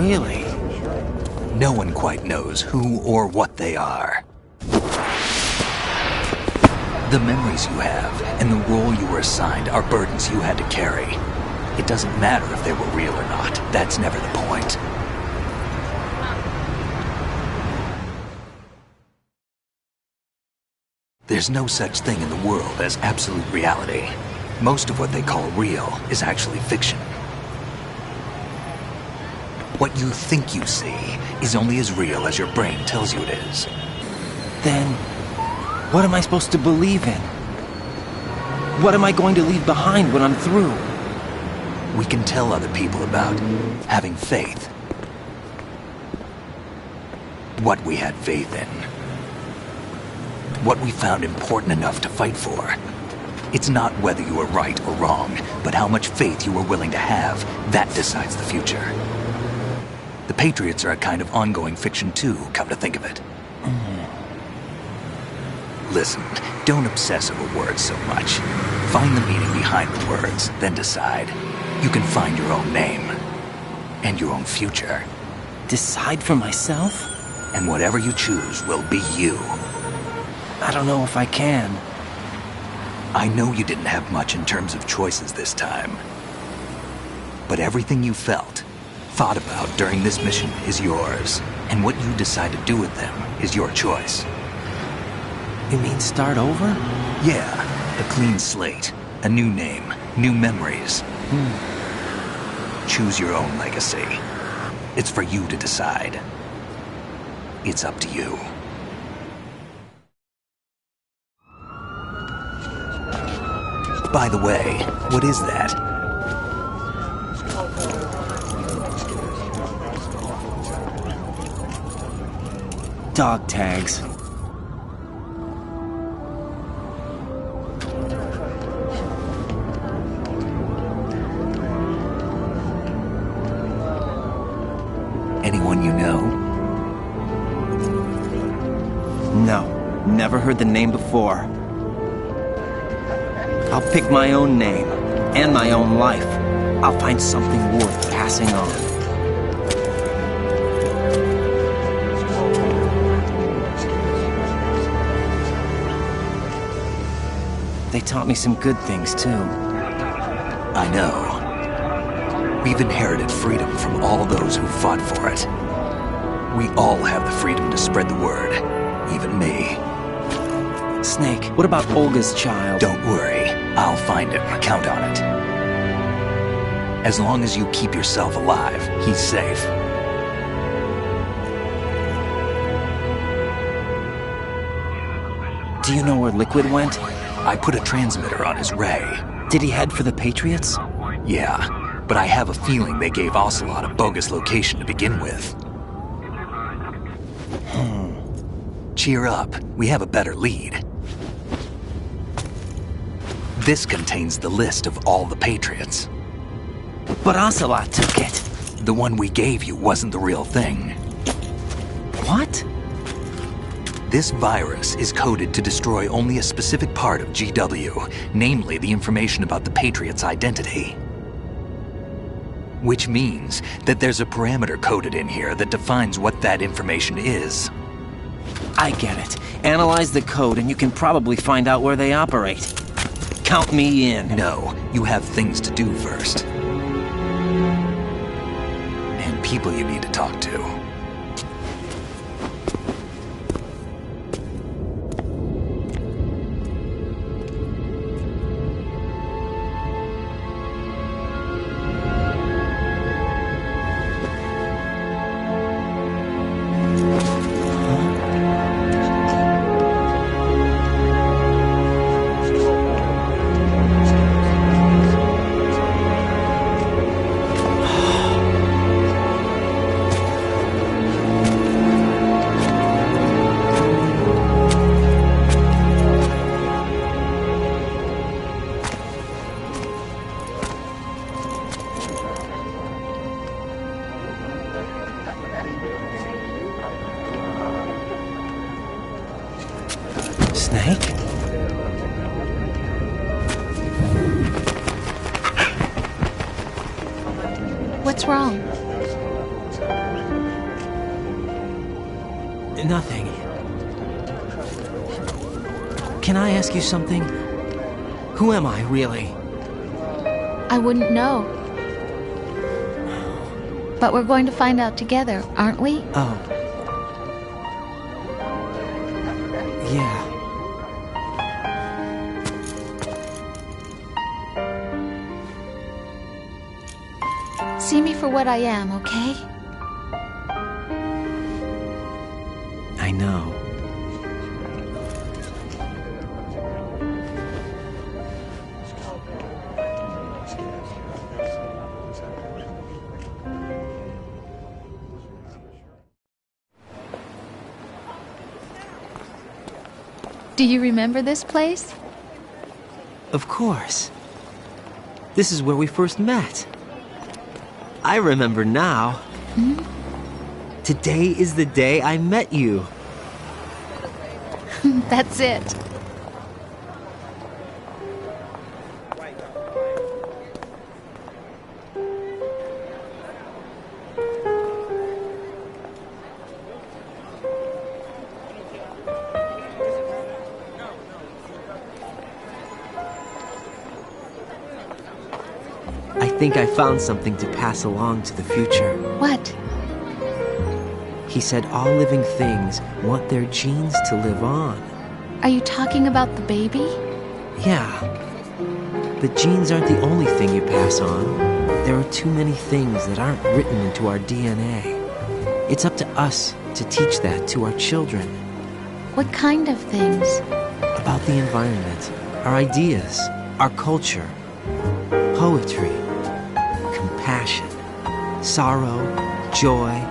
Really? No one quite knows who or what they are. The memories you have and the role you were assigned are burdens you had to carry. It doesn't matter if they were real or not. That's never the point. There's no such thing in the world as absolute reality. Most of what they call real is actually fiction. What you think you see is only as real as your brain tells you it is. Then, what am I supposed to believe in? What am I going to leave behind when I'm through? We can tell other people about having faith. What we had faith in. What we found important enough to fight for. It's not whether you were right or wrong, but how much faith you were willing to have. That decides the future. The Patriots are a kind of ongoing fiction too, come to think of it. Listen, don't obsess over words so much. Find the meaning behind the words, then decide. You can find your own name. And your own future. Decide for myself? And whatever you choose will be you. I don't know if I can. I know you didn't have much in terms of choices this time. But everything you felt, thought about during this mission is yours. And what you decide to do with them is your choice. You mean start over? Yeah, a clean slate, a new name, new memories. Choose your own legacy. It's for you to decide. It's up to you. By the way, what is that? Dog tags. Anyone you know? No, never heard the name before. I'll pick my own name, and my own life. I'll find something worth passing on. They taught me some good things, too. I know. We've inherited freedom from all those who fought for it. We all have the freedom to spread the word, even me. Snake, what about Olga's child? Don't worry. I'll find him. Count on it. As long as you keep yourself alive, he's safe. Do you know where Liquid went? I put a transmitter on his ray. Did he head for the Patriots? Yeah, but I have a feeling they gave Ocelot a bogus location to begin with. Cheer up. We have a better lead. This contains the list of all the Patriots. But Ocelot took it. The one we gave you wasn't the real thing. What? This virus is coded to destroy only a specific part of GW, namely the information about the Patriots' identity. Which means that there's a parameter coded in here that defines what that information is. I get it. Analyze the code and you can probably find out where they operate. Count me in. No, you have things to do first. And people you need to talk to. Snake? What's wrong? Nothing. Can I ask you something? Who am I, really? I wouldn't know. But we're going to find out together, aren't we? Oh. Yeah. See me for what I am, okay? I know. Do you remember this place? Of course. This is where we first met. I remember now. Hmm? Today is the day I met you. That's it. I think I found something to pass along to the future. What? He said all living things want their genes to live on. Are you talking about the baby? Yeah. The genes aren't the only thing you pass on. There are too many things that aren't written into our DNA. It's up to us to teach that to our children. What kind of things? About the environment, our ideas, our culture, poetry, compassion, sorrow, joy.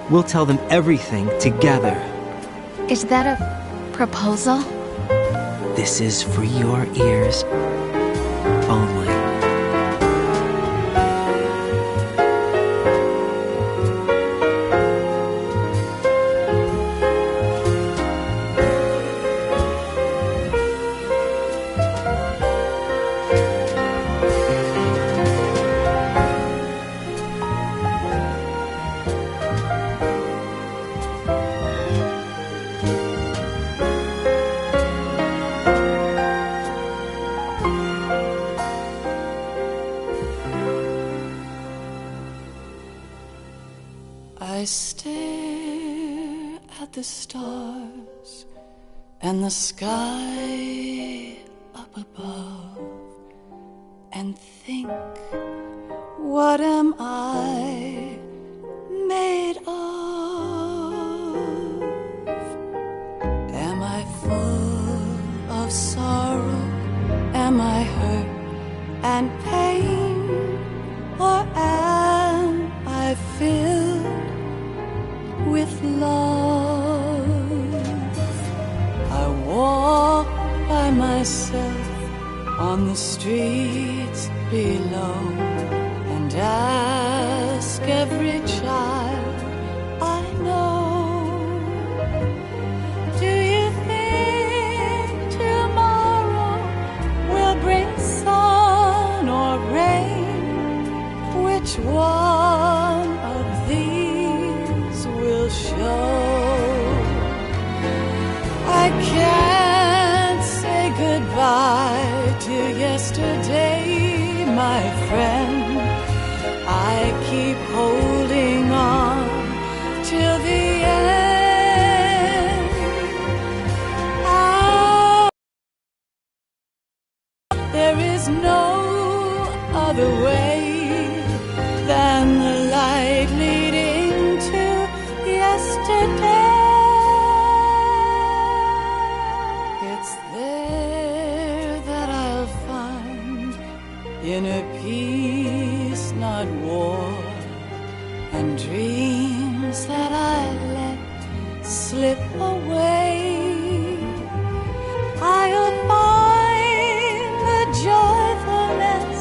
We'll tell them everything together. Is that a proposal? This is for your ears only. I stare at the stars and the sky up above and think, what am I made of? Am I full of sorrow? Am I hurt and pain? Or am I filled with love? I walk by myself on the streets below and ask every child I know, do you think tomorrow will bring sun or rain? Which one of these will show? I can't say goodbye to yesterday, my friend. I keep holding on till the end. There is no other way than the light leading to yesterday. It's there that I'll find inner peace, not war, and dreams that I let slip away. I'll find the joyfulness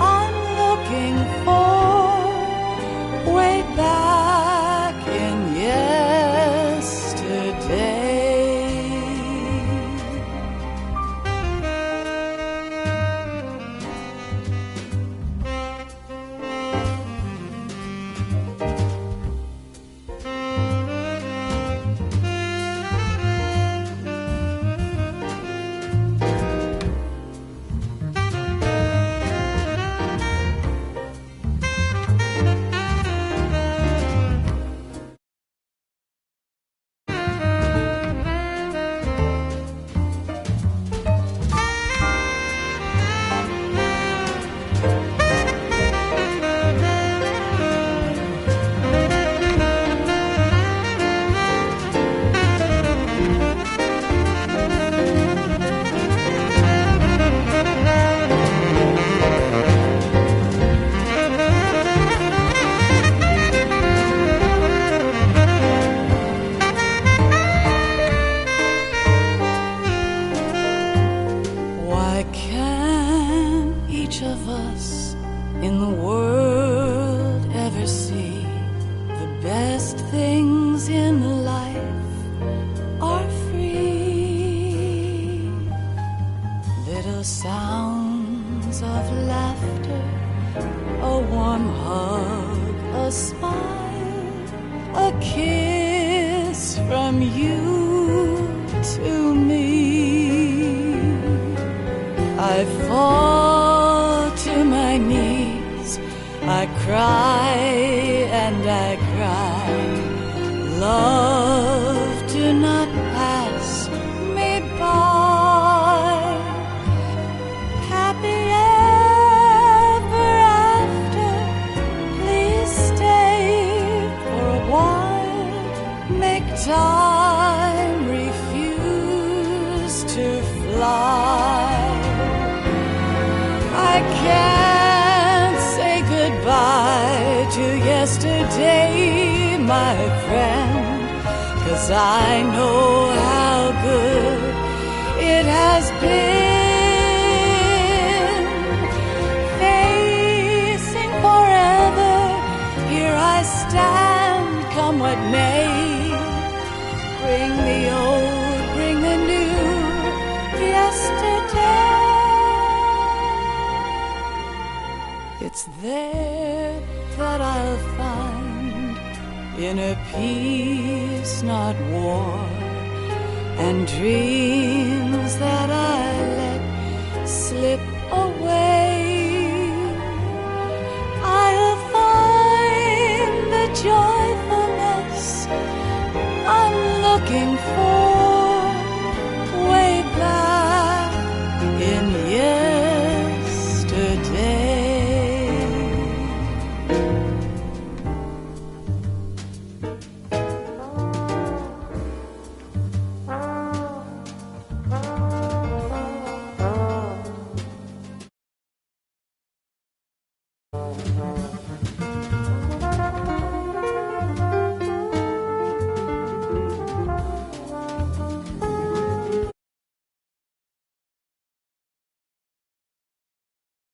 I'm looking for way back in yesterday. the world ever see, the best things in life are free. Little sounds of laughter, a warm hug, a smile, a kiss from you to me. I fall to my knees, I cry and I cry. Love, do not pass me by. Happy ever after, please stay for a while. Make time refuse to fly. I can't say goodbye to yesterday, my friend, 'cause I know how good it has been. Facing forever, here I stand, come what may. Bring the old, bring the new, yesterday. It's there that I'll find inner peace, not war, and dreams that I